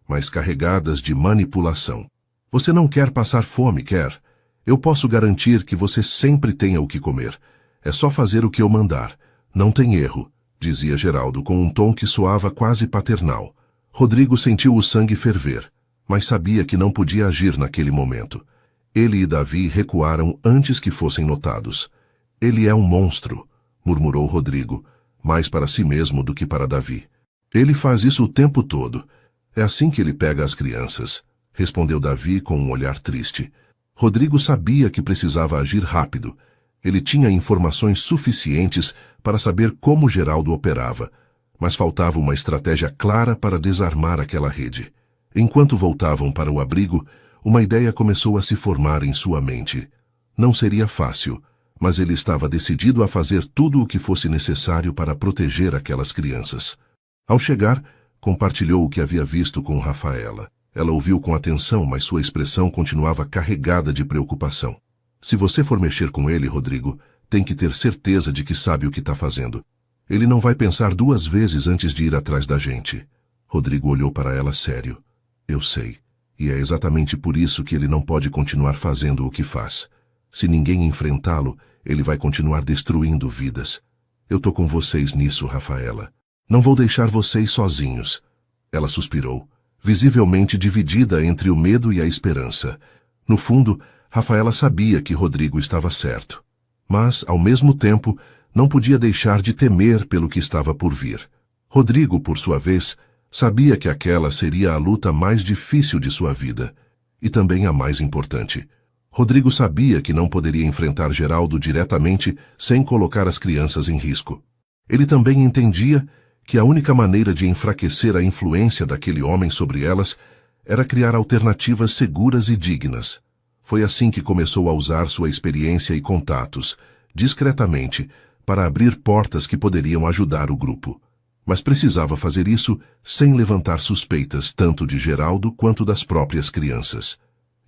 mas carregadas de manipulação. Você não quer passar fome, quer? Eu posso garantir que você sempre tenha o que comer. É só fazer o que eu mandar. Não tem erro, dizia Geraldo com um tom que soava quase paternal. Rodrigo sentiu o sangue ferver, mas sabia que não podia agir naquele momento. Ele e Davi recuaram antes que fossem notados. Ele é um monstro, murmurou Rodrigo, mais para si mesmo do que para Davi. Ele faz isso o tempo todo. É assim que ele pega as crianças, respondeu Davi com um olhar triste. Rodrigo sabia que precisava agir rápido. Ele tinha informações suficientes para saber como Geraldo operava, mas faltava uma estratégia clara para desarmar aquela rede. Enquanto voltavam para o abrigo, uma ideia começou a se formar em sua mente. Não seria fácil, mas ele estava decidido a fazer tudo o que fosse necessário para proteger aquelas crianças. Ao chegar, compartilhou o que havia visto com Rafaela. Ela ouviu com atenção, mas sua expressão continuava carregada de preocupação. Se você for mexer com ele, Rodrigo, tem que ter certeza de que sabe o que está fazendo. Ele não vai pensar 2 vezes antes de ir atrás da gente. Rodrigo olhou para ela sério. Eu sei. E é exatamente por isso que ele não pode continuar fazendo o que faz. Se ninguém enfrentá-lo, ele vai continuar destruindo vidas. Eu tô com vocês nisso, Rafaela. Não vou deixar vocês sozinhos. Ela suspirou, visivelmente dividida entre o medo e a esperança. No fundo, Rafaela sabia que Rodrigo estava certo. Mas, ao mesmo tempo, não podia deixar de temer pelo que estava por vir. Rodrigo, por sua vez, sabia que aquela seria a luta mais difícil de sua vida, e também a mais importante. Rodrigo sabia que não poderia enfrentar Geraldo diretamente sem colocar as crianças em risco. Ele também entendia que a única maneira de enfraquecer a influência daquele homem sobre elas era criar alternativas seguras e dignas. Foi assim que começou a usar sua experiência e contatos, discretamente, para abrir portas que poderiam ajudar o grupo. Mas precisava fazer isso sem levantar suspeitas tanto de Geraldo quanto das próprias crianças.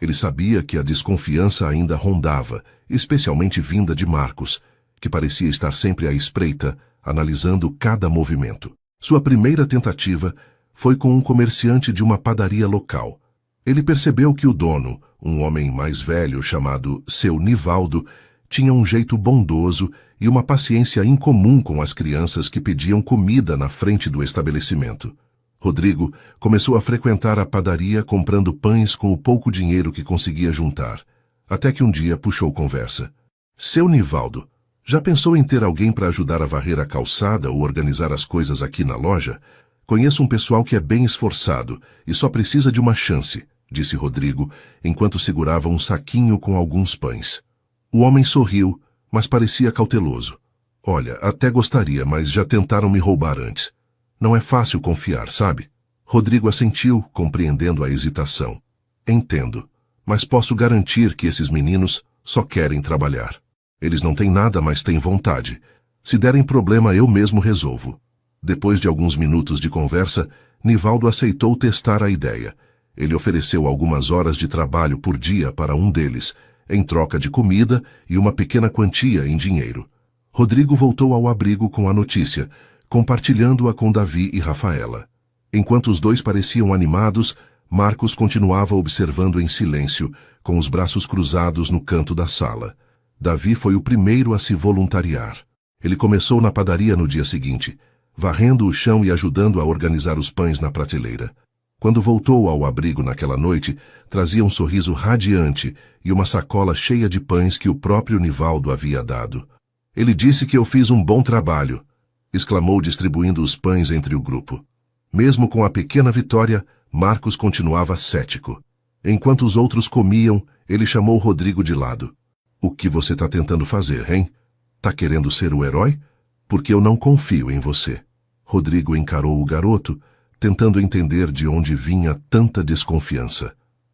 Ele sabia que a desconfiança ainda rondava, especialmente vinda de Marcos, que parecia estar sempre à espreita, analisando cada movimento. Sua primeira tentativa foi com um comerciante de uma padaria local. Ele percebeu que o dono, um homem mais velho chamado Seu Nivaldo, tinha um jeito bondoso e uma paciência incomum com as crianças que pediam comida na frente do estabelecimento. Rodrigo começou a frequentar a padaria comprando pães com o pouco dinheiro que conseguia juntar, até que um dia puxou conversa. Seu Nivaldo, já pensou em ter alguém para ajudar a varrer a calçada ou organizar as coisas aqui na loja? Conheço um pessoal que é bem esforçado e só precisa de uma chance, disse Rodrigo, enquanto segurava um saquinho com alguns pães. O homem sorriu, mas parecia cauteloso. Olha, até gostaria, mas já tentaram me roubar antes. Não é fácil confiar, sabe? Rodrigo assentiu, compreendendo a hesitação. Entendo, mas posso garantir que esses meninos só querem trabalhar. Eles não têm nada, mas têm vontade. Se derem problema, eu mesmo resolvo. Depois de alguns minutos de conversa, Nivaldo aceitou testar a ideia. Ele ofereceu algumas horas de trabalho por dia para um deles, em troca de comida e uma pequena quantia em dinheiro. Rodrigo voltou ao abrigo com a notícia, compartilhando-a com Davi e Rafaela. Enquanto os dois pareciam animados, Marcos continuava observando em silêncio, com os braços cruzados no canto da sala. Davi foi o primeiro a se voluntariar. Ele começou na padaria no dia seguinte, varrendo o chão e ajudando a organizar os pães na prateleira. Quando voltou ao abrigo naquela noite, trazia um sorriso radiante e uma sacola cheia de pães que o próprio Nivaldo havia dado. Ele disse que eu fiz um bom trabalho, exclamou distribuindo os pães entre o grupo. Mesmo com a pequena vitória, Marcos continuava cético. Enquanto os outros comiam, ele chamou Rodrigo de lado. O que você está tentando fazer, hein? Tá querendo ser o herói? Porque eu não confio em você. Rodrigo encarou o garoto, tentando entender de onde vinha tanta desconfiança.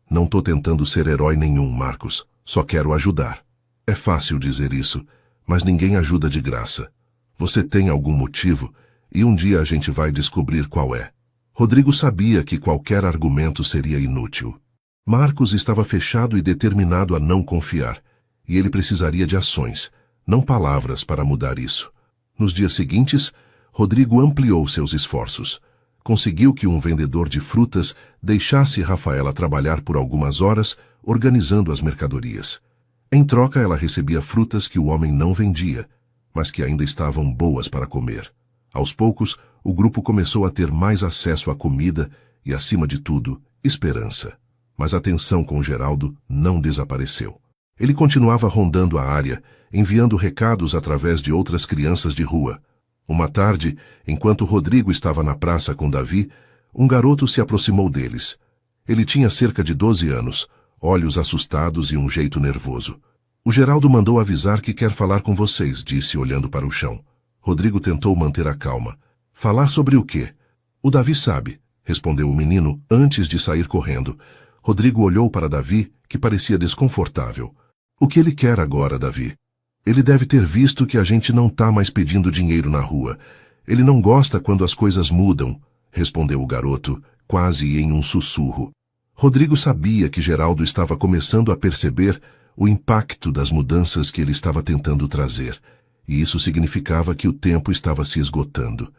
Não tô tentando ser herói nenhum, Marcos. Só quero ajudar. É fácil dizer isso, mas ninguém ajuda de graça. Você tem algum motivo, e um dia a gente vai descobrir qual é. Rodrigo sabia que qualquer argumento seria inútil. Marcos estava fechado e determinado a não confiar, e ele precisaria de ações, não palavras para mudar isso. Nos dias seguintes, Rodrigo ampliou seus esforços. Conseguiu que um vendedor de frutas deixasse Rafaela trabalhar por algumas horas, organizando as mercadorias. Em troca, ela recebia frutas que o homem não vendia, mas que ainda estavam boas para comer. Aos poucos, o grupo começou a ter mais acesso à comida e, acima de tudo, esperança. Mas a tensão com Geraldo não desapareceu. Ele continuava rondando a área, enviando recados através de outras crianças de rua. Uma tarde, enquanto Rodrigo estava na praça com Davi, Um garoto se aproximou deles. Ele tinha cerca de 12 anos, olhos assustados e um jeito nervoso. O Geraldo mandou avisar que quer falar com vocês, disse olhando para o chão. Rodrigo tentou manter a calma. Falar sobre o quê? O Davi sabe, respondeu o menino antes de sair correndo. Rodrigo olhou para Davi, que parecia desconfortável. O que ele quer agora, Davi? Ele deve ter visto que a gente não tá mais pedindo dinheiro na rua. Ele não gosta quando as coisas mudam, respondeu o garoto, quase em um sussurro. Rodrigo sabia que Geraldo estava começando a perceber o impacto das mudanças que ele estava tentando trazer, e isso significava que o tempo estava se esgotando.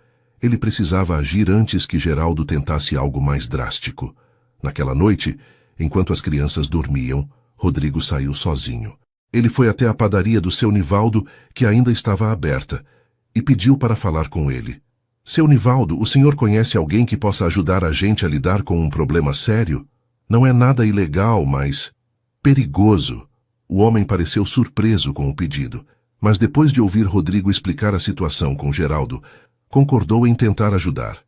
Ele precisava agir antes que Geraldo tentasse algo mais drástico. Naquela noite, enquanto as crianças dormiam, Rodrigo saiu sozinho. Ele foi até a padaria do seu Nivaldo, que ainda estava aberta, e pediu para falar com ele. Seu Nivaldo, o senhor conhece alguém que possa ajudar a gente a lidar com um problema sério? Não é nada ilegal, mas perigoso. O homem pareceu surpreso com o pedido, mas depois de ouvir Rodrigo explicar a situação com Geraldo, concordou em tentar ajudar.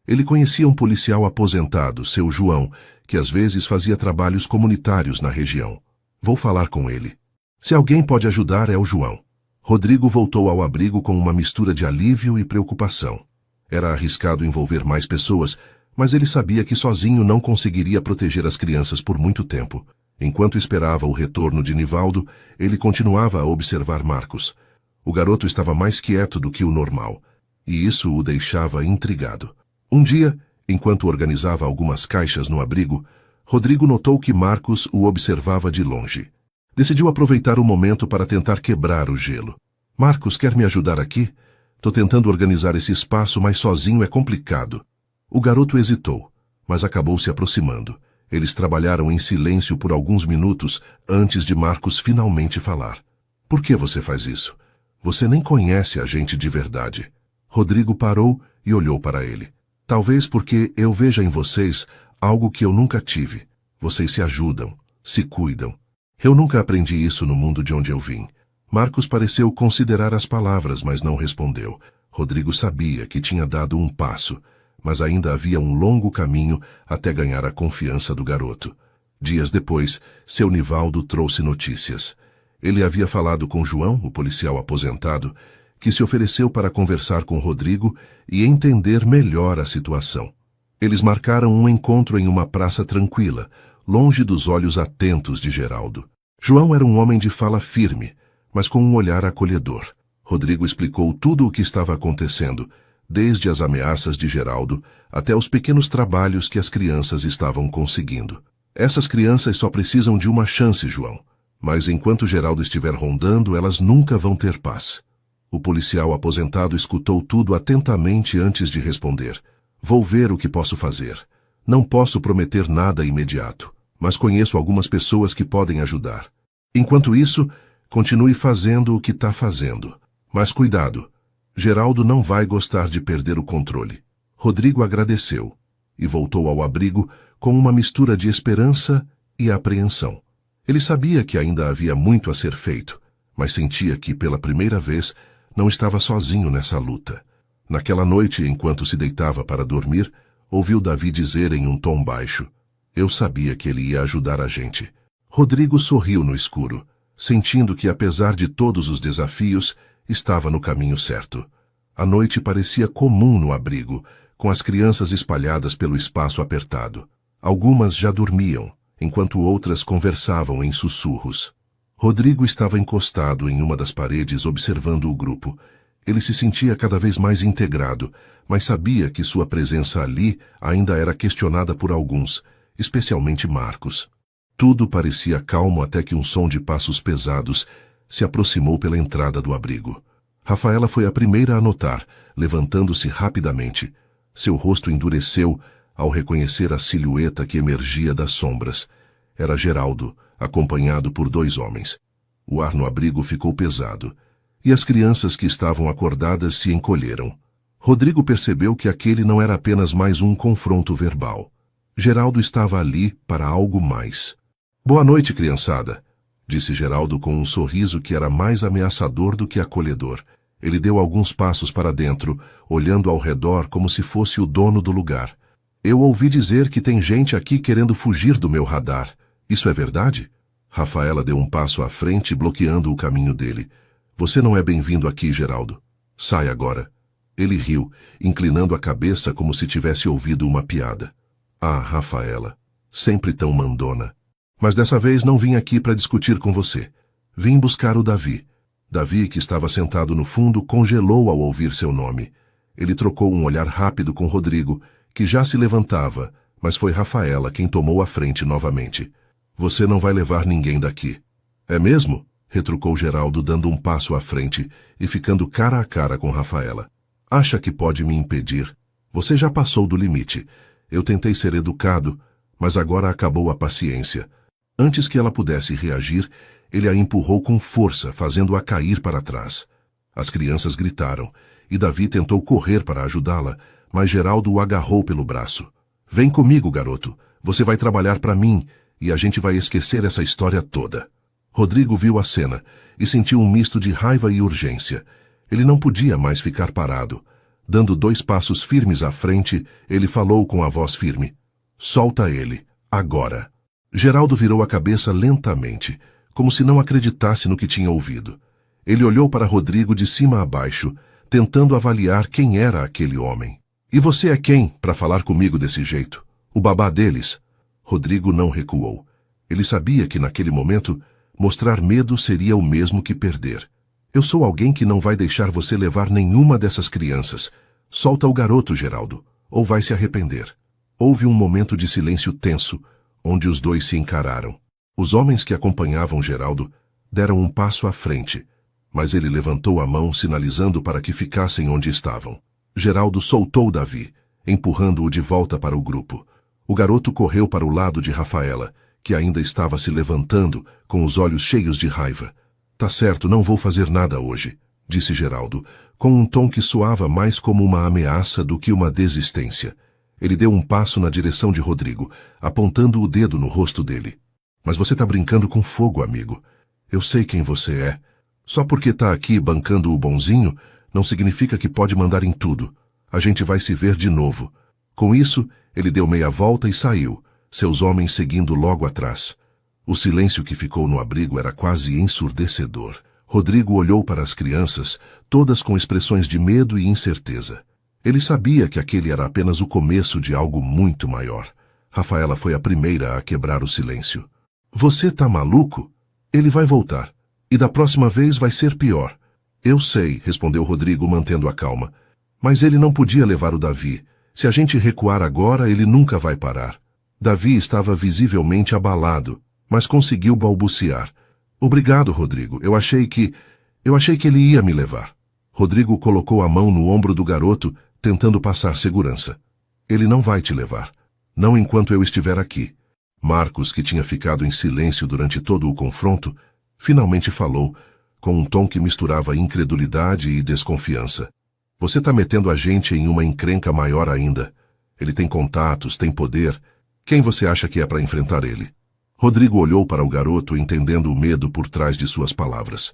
Ele conhecia um policial aposentado, seu João, que às vezes fazia trabalhos comunitários na região. Vou falar com ele. Se alguém pode ajudar, é o João. Rodrigo voltou ao abrigo com uma mistura de alívio e preocupação. Era arriscado envolver mais pessoas, mas ele sabia que sozinho não conseguiria proteger as crianças por muito tempo. Enquanto esperava o retorno de Nivaldo, ele continuava a observar Marcos. O garoto estava mais quieto do que o normal, e isso o deixava intrigado. Um dia, enquanto organizava algumas caixas no abrigo, Rodrigo notou que Marcos o observava de longe. Decidiu aproveitar o momento para tentar quebrar o gelo. Marcos, quer me ajudar aqui? Tô tentando organizar esse espaço, mas sozinho é complicado. O garoto hesitou, mas acabou se aproximando. Eles trabalharam em silêncio por alguns minutos antes de Marcos finalmente falar. Por que você faz isso? Você nem conhece a gente de verdade. Rodrigo parou e olhou para ele. Talvez porque eu veja em vocês algo que eu nunca tive. Vocês se ajudam, se cuidam. Eu nunca aprendi isso no mundo de onde eu vim. Marcos pareceu considerar as palavras, mas não respondeu. Rodrigo sabia que tinha dado um passo, mas ainda havia um longo caminho até ganhar a confiança do garoto. Dias depois, seu Nivaldo trouxe notícias. Ele havia falado com João, o policial aposentado, que se ofereceu para conversar com Rodrigo e entender melhor a situação. Eles marcaram um encontro em uma praça tranquila, longe dos olhos atentos de Geraldo. João era um homem de fala firme, mas com um olhar acolhedor. Rodrigo explicou tudo o que estava acontecendo, desde as ameaças de Geraldo até os pequenos trabalhos que as crianças estavam conseguindo. Essas crianças só precisam de uma chance, João. Mas enquanto Geraldo estiver rondando, elas nunca vão ter paz. O policial aposentado escutou tudo atentamente antes de responder. Vou ver o que posso fazer. Não posso prometer nada imediato, mas conheço algumas pessoas que podem ajudar. Enquanto isso, continue fazendo o que está fazendo. Mas cuidado, Geraldo não vai gostar de perder o controle. Rodrigo agradeceu e voltou ao abrigo com uma mistura de esperança e apreensão. Ele sabia que ainda havia muito a ser feito, mas sentia que, pela primeira vez, não estava sozinho nessa luta. Naquela noite, enquanto se deitava para dormir, ouviu Davi dizer em um tom baixo: Eu sabia que ele ia ajudar a gente. Rodrigo sorriu no escuro, sentindo que, apesar de todos os desafios, estava no caminho certo. A noite parecia comum no abrigo, com as crianças espalhadas pelo espaço apertado. Algumas já dormiam, enquanto outras conversavam em sussurros. Rodrigo estava encostado em uma das paredes observando o grupo. Ele se sentia cada vez mais integrado, mas sabia que sua presença ali ainda era questionada por alguns, especialmente Marcos. Tudo parecia calmo até que um som de passos pesados se aproximou pela entrada do abrigo. Rafaela foi a primeira a notar, levantando-se rapidamente. Seu rosto endureceu ao reconhecer a silhueta que emergia das sombras. Era Geraldo, acompanhado por 2 homens. O ar no abrigo ficou pesado, e as crianças que estavam acordadas se encolheram. Rodrigo percebeu que aquele não era apenas mais um confronto verbal. Geraldo estava ali para algo mais. Boa noite, criançada, disse Geraldo com um sorriso que era mais ameaçador do que acolhedor. Ele deu alguns passos para dentro, olhando ao redor como se fosse o dono do lugar. Eu ouvi dizer que tem gente aqui querendo fugir do meu radar. Isso é verdade? Rafaela deu um passo à frente, bloqueando o caminho dele. Você não é bem-vindo aqui, Geraldo. Sai agora. Ele riu, inclinando a cabeça como se tivesse ouvido uma piada. Ah, Rafaela, sempre tão mandona. Mas dessa vez não vim aqui para discutir com você. Vim buscar o Davi. Davi, que estava sentado no fundo, congelou ao ouvir seu nome. Ele trocou um olhar rápido com Rodrigo, que já se levantava, mas foi Rafaela quem tomou a frente novamente. Você não vai levar ninguém daqui. É mesmo? Retrucou Geraldo, dando um passo à frente e ficando cara a cara com Rafaela. Acha que pode me impedir? Você já passou do limite. Eu tentei ser educado, mas agora acabou a paciência. Antes que ela pudesse reagir, ele a empurrou com força, fazendo-a cair para trás. As crianças gritaram, e Davi tentou correr para ajudá-la, mas Geraldo o agarrou pelo braço. Vem comigo, garoto. Você vai trabalhar para mim, e a gente vai esquecer essa história toda. Rodrigo viu a cena e sentiu um misto de raiva e urgência. Ele não podia mais ficar parado. Dando 2 passos firmes à frente, ele falou com a voz firme. Solta ele, agora. Geraldo virou a cabeça lentamente, como se não acreditasse no que tinha ouvido. Ele olhou para Rodrigo de cima a baixo, tentando avaliar quem era aquele homem. E você é quem, para falar comigo desse jeito? O babá deles? Rodrigo não recuou. Ele sabia que naquele momento, mostrar medo seria o mesmo que perder. Eu sou alguém que não vai deixar você levar nenhuma dessas crianças. Solta o garoto, Geraldo, ou vai se arrepender. Houve um momento de silêncio tenso, onde os dois se encararam. Os homens que acompanhavam Geraldo deram um passo à frente, mas ele levantou a mão sinalizando para que ficassem onde estavam. Geraldo soltou Davi, empurrando-o de volta para o grupo. O garoto correu para o lado de Rafaela, que ainda estava se levantando, com os olhos cheios de raiva. Tá certo, não vou fazer nada hoje, disse Geraldo, com um tom que soava mais como uma ameaça do que uma desistência. Ele deu um passo na direção de Rodrigo, apontando o dedo no rosto dele. Mas você tá brincando com fogo, amigo. Eu sei quem você é. Só porque tá aqui bancando o bonzinho, não significa que pode mandar em tudo. A gente vai se ver de novo. Com isso, ele deu meia volta e saiu, seus homens seguindo logo atrás. O silêncio que ficou no abrigo era quase ensurdecedor. Rodrigo olhou para as crianças, todas com expressões de medo e incerteza. Ele sabia que aquele era apenas o começo de algo muito maior. Rafaela foi a primeira a quebrar o silêncio. Você tá maluco? Ele vai voltar. E da próxima vez vai ser pior. Eu sei, respondeu Rodrigo, mantendo a calma. Mas ele não podia levar o Davi. Se a gente recuar agora, ele nunca vai parar. Davi estava visivelmente abalado, mas conseguiu balbuciar. Obrigado, Rodrigo. Eu achei que ele ia me levar. Rodrigo colocou a mão no ombro do garoto, tentando passar segurança. Ele não vai te levar. Não enquanto eu estiver aqui. Marcos, que tinha ficado em silêncio durante todo o confronto, finalmente falou, com um tom que misturava incredulidade e desconfiança. Você tá metendo a gente em uma encrenca maior ainda. Ele tem contatos, tem poder. Quem você acha que é para enfrentar ele? Rodrigo olhou para o garoto, entendendo o medo por trás de suas palavras.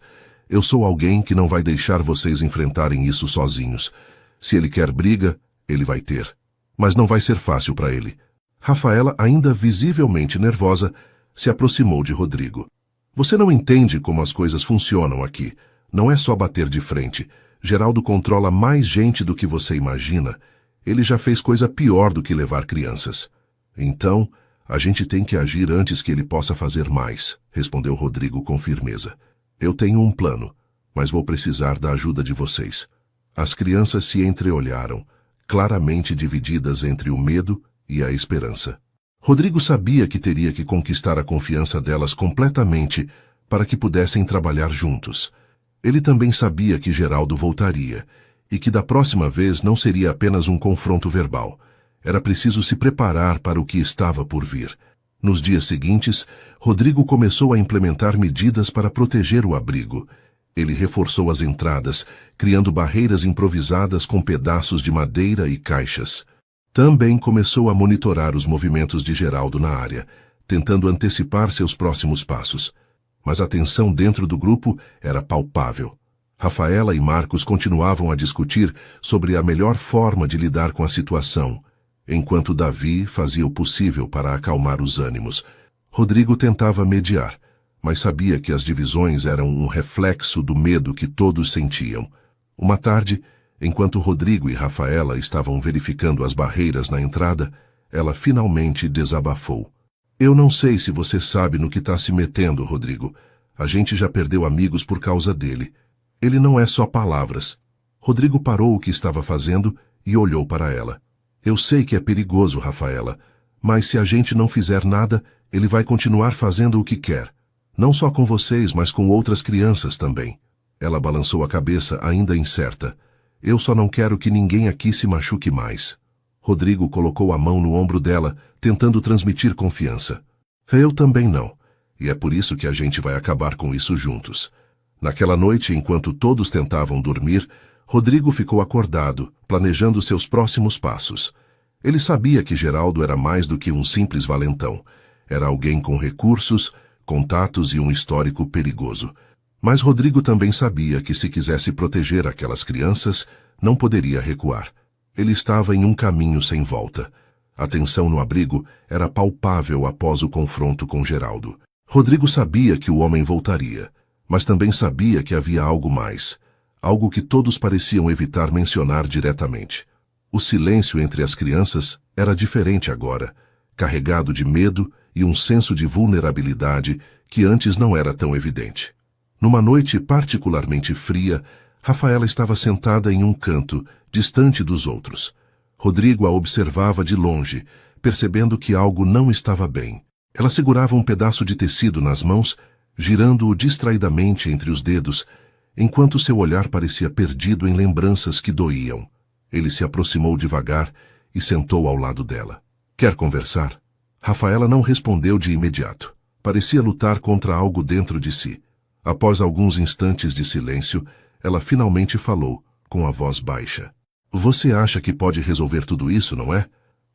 Eu sou alguém que não vai deixar vocês enfrentarem isso sozinhos. Se ele quer briga, ele vai ter. Mas não vai ser fácil para ele. Rafaela, ainda visivelmente nervosa, se aproximou de Rodrigo. Você não entende como as coisas funcionam aqui. Não é só bater de frente. Geraldo controla mais gente do que você imagina. Ele já fez coisa pior do que levar crianças. Então, a gente tem que agir antes que ele possa fazer mais, respondeu Rodrigo com firmeza. Eu tenho um plano, mas vou precisar da ajuda de vocês. As crianças se entreolharam, claramente divididas entre o medo e a esperança. Rodrigo sabia que teria que conquistar a confiança delas completamente para que pudessem trabalhar juntos. Ele também sabia que Geraldo voltaria e que da próxima vez não seria apenas um confronto verbal. Era preciso se preparar para o que estava por vir. Nos dias seguintes, Rodrigo começou a implementar medidas para proteger o abrigo. Ele reforçou as entradas, criando barreiras improvisadas com pedaços de madeira e caixas. Também começou a monitorar os movimentos de Geraldo na área, tentando antecipar seus próximos passos. Mas a tensão dentro do grupo era palpável. Rafaela e Marcos continuavam a discutir sobre a melhor forma de lidar com a situação. enquanto Davi fazia o possível para acalmar os ânimos. Rodrigo tentava mediar, mas sabia que as divisões eram um reflexo do medo que todos sentiam. Uma tarde, enquanto Rodrigo e Rafaela estavam verificando as barreiras na entrada, ela finalmente desabafou. Eu não sei se você sabe no que está se metendo, Rodrigo. A gente já perdeu amigos por causa dele. Ele não é só palavras. Rodrigo parou o que estava fazendo e olhou para ela. Eu sei que é perigoso, Rafaela, mas se a gente não fizer nada, ele vai continuar fazendo o que quer. Não só com vocês, mas com outras crianças também. Ela balançou a cabeça, ainda incerta. Eu só não quero que ninguém aqui se machuque mais. Rodrigo colocou a mão no ombro dela, tentando transmitir confiança. Eu também não. E é por isso que a gente vai acabar com isso juntos. Naquela noite, enquanto todos tentavam dormir, Rodrigo ficou acordado, planejando seus próximos passos. Ele sabia que Geraldo era mais do que um simples valentão. Era alguém com recursos, contatos e um histórico perigoso. Mas Rodrigo também sabia que se quisesse proteger aquelas crianças, não poderia recuar. Ele estava em um caminho sem volta. A tensão no abrigo era palpável após o confronto com Geraldo. Rodrigo sabia que o homem voltaria, mas também sabia que havia algo mais, algo que todos pareciam evitar mencionar diretamente. O silêncio entre as crianças era diferente agora, carregado de medo e um senso de vulnerabilidade que antes não era tão evidente. Numa noite particularmente fria, Rafaela estava sentada em um canto, distante dos outros. Rodrigo a observava de longe, percebendo que algo não estava bem. Ela segurava um pedaço de tecido nas mãos, girando-o distraidamente entre os dedos, enquanto seu olhar parecia perdido em lembranças que doíam. Ele se aproximou devagar e sentou ao lado dela. Quer conversar? Rafaela não respondeu de imediato. Parecia lutar contra algo dentro de si. Após alguns instantes de silêncio, ela finalmente falou, com a voz baixa. Você acha que pode resolver tudo isso, não é?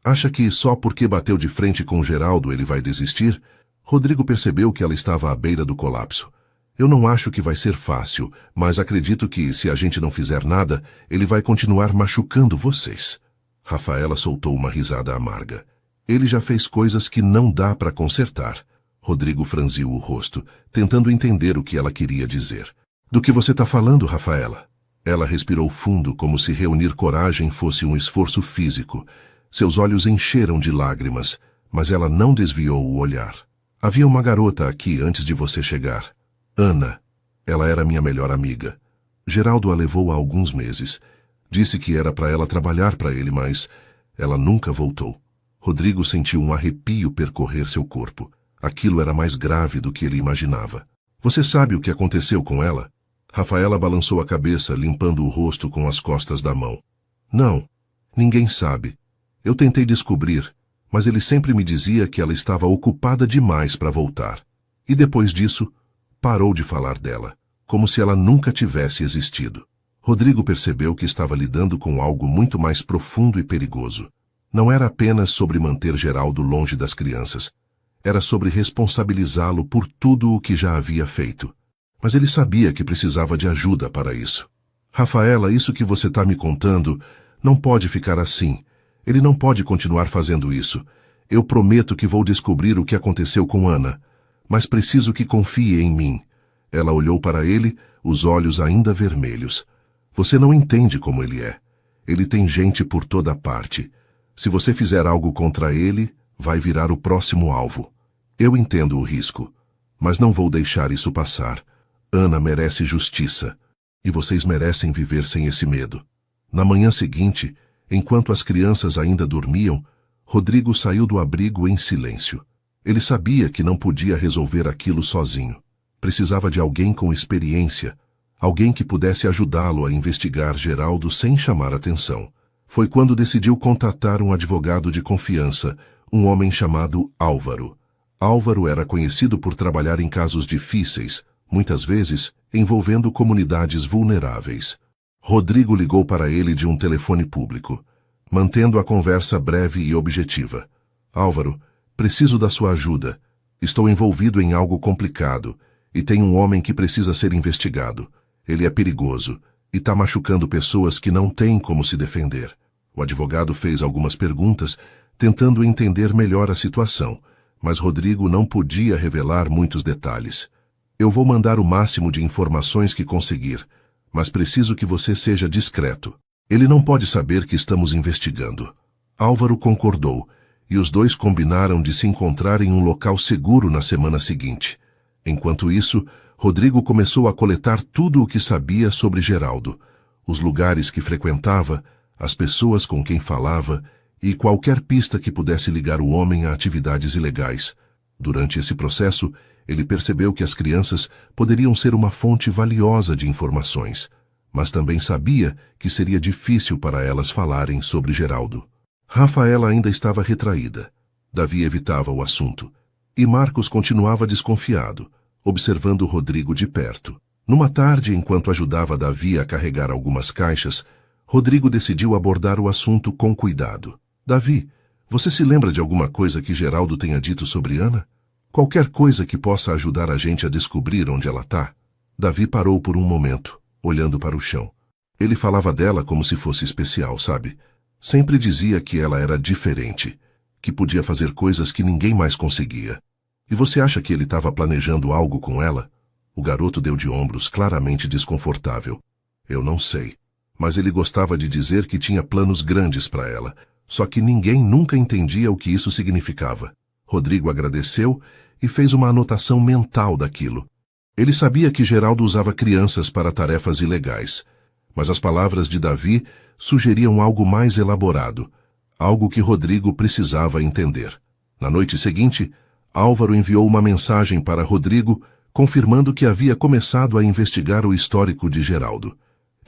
Acha que só porque bateu de frente com Geraldo ele vai desistir? Rodrigo percebeu que ela estava à beira do colapso. Eu não acho que vai ser fácil, mas acredito que, se a gente não fizer nada, ele vai continuar machucando vocês. Rafaela soltou uma risada amarga. Ele já fez coisas que não dá para consertar. Rodrigo franziu o rosto, tentando entender o que ela queria dizer. Do que você está falando, Rafaela? Ela respirou fundo, como se reunir coragem fosse um esforço físico. Seus olhos encheram de lágrimas, mas ela não desviou o olhar. Havia uma garota aqui antes de você chegar. Ana. Ela era minha melhor amiga. Geraldo a levou há alguns meses. Disse que era para ela trabalhar para ele, mas ela nunca voltou. Rodrigo sentiu um arrepio percorrer seu corpo. Aquilo era mais grave do que ele imaginava. Você sabe o que aconteceu com ela? Rafaela balançou a cabeça, limpando o rosto com as costas da mão. Não, ninguém sabe. Eu tentei descobrir, mas ele sempre me dizia que ela estava ocupada demais para voltar. E depois disso, parou de falar dela, como se ela nunca tivesse existido. Rodrigo percebeu que estava lidando com algo muito mais profundo e perigoso. Não era apenas sobre manter Geraldo longe das crianças. Era sobre responsabilizá-lo por tudo o que já havia feito. Mas ele sabia que precisava de ajuda para isso. Rafaela, isso que você está me contando não pode ficar assim. Ele não pode continuar fazendo isso. Eu prometo que vou descobrir o que aconteceu com Ana. Mas preciso que confie em mim. Ela olhou para ele, os olhos ainda vermelhos. Você não entende como ele é. Ele tem gente por toda parte. Se você fizer algo contra ele, vai virar o próximo alvo. Eu entendo o risco, mas não vou deixar isso passar. Ana merece justiça, e vocês merecem viver sem esse medo. Na manhã seguinte, enquanto as crianças ainda dormiam, Rodrigo saiu do abrigo em silêncio. Ele sabia que não podia resolver aquilo sozinho. Precisava de alguém com experiência, alguém que pudesse ajudá-lo a investigar Geraldo sem chamar atenção. Foi quando decidiu contatar um advogado de confiança, um homem chamado Álvaro. Álvaro era conhecido por trabalhar em casos difíceis, muitas vezes envolvendo comunidades vulneráveis. Rodrigo ligou para ele de um telefone público, mantendo a conversa breve e objetiva. Álvaro, preciso da sua ajuda. Estou envolvido em algo complicado e tem um homem que precisa ser investigado. Ele é perigoso e está machucando pessoas que não têm como se defender. O advogado fez algumas perguntas, tentando entender melhor a situação, mas Rodrigo não podia revelar muitos detalhes. Eu vou mandar o máximo de informações que conseguir, mas preciso que você seja discreto. Ele não pode saber que estamos investigando. Álvaro concordou, e os dois combinaram de se encontrar em um local seguro na semana seguinte. Enquanto isso, Rodrigo começou a coletar tudo o que sabia sobre Geraldo, os lugares que frequentava, as pessoas com quem falava e qualquer pista que pudesse ligar o homem a atividades ilegais. Durante esse processo, ele percebeu que as crianças poderiam ser uma fonte valiosa de informações, mas também sabia que seria difícil para elas falarem sobre Geraldo. Rafaela ainda estava retraída. Davi evitava o assunto. E Marcos continuava desconfiado, observando Rodrigo de perto. Numa tarde, enquanto ajudava Davi a carregar algumas caixas, Rodrigo decidiu abordar o assunto com cuidado. Davi, você se lembra de alguma coisa que Geraldo tenha dito sobre Ana? Qualquer coisa que possa ajudar a gente a descobrir onde ela está? Davi parou por um momento, olhando para o chão. Ele falava dela como se fosse especial, sabe? Sempre dizia que ela era diferente, que podia fazer coisas que ninguém mais conseguia. E você acha que ele estava planejando algo com ela? O garoto deu de ombros, claramente desconfortável. Eu não sei. Mas ele gostava de dizer que tinha planos grandes para ela, só que ninguém nunca entendia o que isso significava. Rodrigo agradeceu e fez uma anotação mental daquilo. Ele sabia que Geraldo usava crianças para tarefas ilegais, mas as palavras de Davi sugeriam algo mais elaborado, algo que Rodrigo precisava entender. Na noite seguinte, Álvaro enviou uma mensagem para Rodrigo, confirmando que havia começado a investigar o histórico de Geraldo.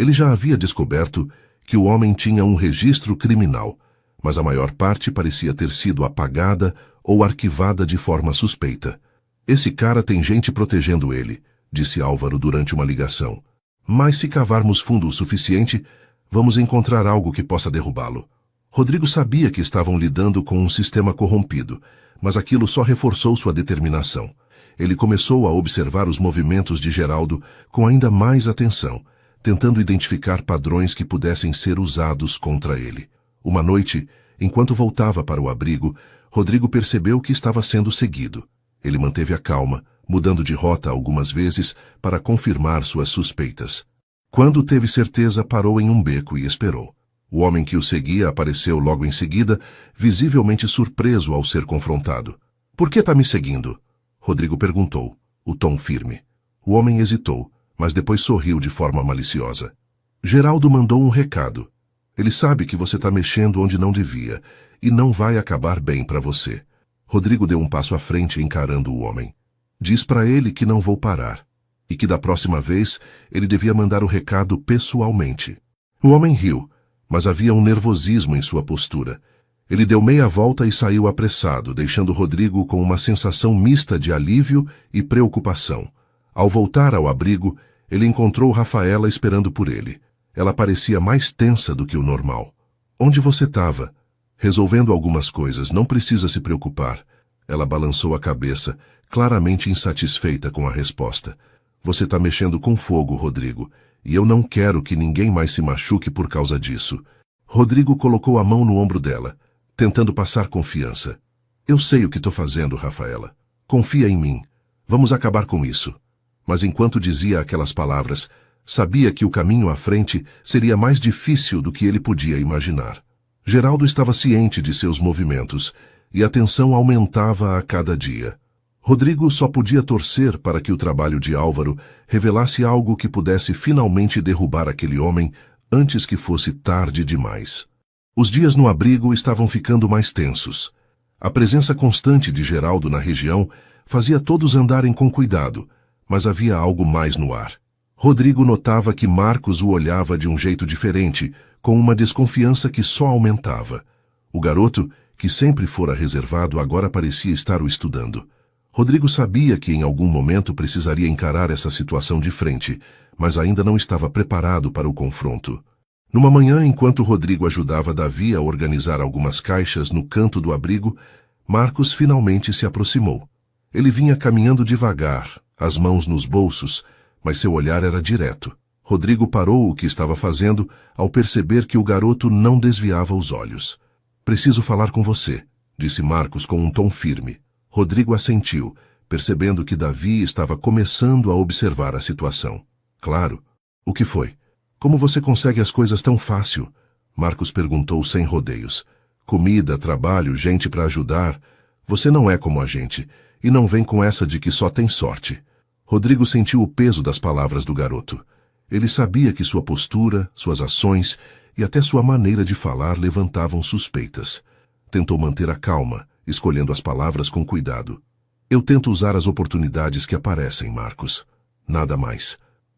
Ele já havia descoberto que o homem tinha um registro criminal, mas a maior parte parecia ter sido apagada ou arquivada de forma suspeita. Esse cara tem gente protegendo ele, disse Álvaro durante uma ligação. Mas se cavarmos fundo o suficiente, vamos encontrar algo que possa derrubá-lo. Rodrigo sabia que estavam lidando com um sistema corrompido, mas aquilo só reforçou sua determinação. Ele começou a observar os movimentos de Geraldo com ainda mais atenção, tentando identificar padrões que pudessem ser usados contra ele. Uma noite, enquanto voltava para o abrigo, Rodrigo percebeu que estava sendo seguido. Ele manteve a calma, mudando de rota algumas vezes para confirmar suas suspeitas. Quando teve certeza, parou em um beco e esperou. O homem que o seguia apareceu logo em seguida, visivelmente surpreso ao ser confrontado. — Por que está me seguindo? Rodrigo perguntou, o tom firme. O homem hesitou, mas depois sorriu de forma maliciosa. — Geraldo mandou um recado. Ele sabe que você está mexendo onde não devia, e não vai acabar bem para você. Rodrigo deu um passo à frente encarando o homem. Diz para ele que não vou parar, e que da próxima vez ele devia mandar o recado pessoalmente. O homem riu, mas havia um nervosismo em sua postura. Ele deu meia volta e saiu apressado, deixando Rodrigo com uma sensação mista de alívio e preocupação. Ao voltar ao abrigo, ele encontrou Rafaela esperando por ele. Ela parecia mais tensa do que o normal. — Onde você estava? — Resolvendo algumas coisas, não precisa se preocupar. Ela balançou a cabeça, claramente insatisfeita com a resposta. — Você está mexendo com fogo, Rodrigo, e eu não quero que ninguém mais se machuque por causa disso. Rodrigo colocou a mão no ombro dela, tentando passar confiança. — Eu sei o que estou fazendo, Rafaela. Confia em mim. Vamos acabar com isso. Mas enquanto dizia aquelas palavras, sabia que o caminho à frente seria mais difícil do que ele podia imaginar. Geraldo estava ciente de seus movimentos, e a tensão aumentava a cada dia. Rodrigo só podia torcer para que o trabalho de Álvaro revelasse algo que pudesse finalmente derrubar aquele homem antes que fosse tarde demais. Os dias no abrigo estavam ficando mais tensos. A presença constante de Geraldo na região fazia todos andarem com cuidado, mas havia algo mais no ar. Rodrigo notava que Marcos o olhava de um jeito diferente, com uma desconfiança que só aumentava. O garoto, que sempre fora reservado, agora parecia estar o estudando. Rodrigo sabia que em algum momento precisaria encarar essa situação de frente, mas ainda não estava preparado para o confronto. Numa manhã, enquanto Rodrigo ajudava Davi a organizar algumas caixas no canto do abrigo, Marcos finalmente se aproximou. Ele vinha caminhando devagar, as mãos nos bolsos, mas seu olhar era direto. Rodrigo parou o que estava fazendo ao perceber que o garoto não desviava os olhos. Preciso falar com você, disse Marcos com um tom firme. Rodrigo assentiu, percebendo que Davi estava começando a observar a situação. Claro. O que foi? Como você consegue as coisas tão fácil? Marcos perguntou sem rodeios. Comida, trabalho, gente para ajudar. Você não é como a gente, e não vem com essa de que só tem sorte. Rodrigo sentiu o peso das palavras do garoto. Ele sabia que sua postura, suas ações e até sua maneira de falar levantavam suspeitas. Tentou manter a calma, escolhendo as palavras com cuidado. Eu tento usar as oportunidades que aparecem, Marcos. Nada mais.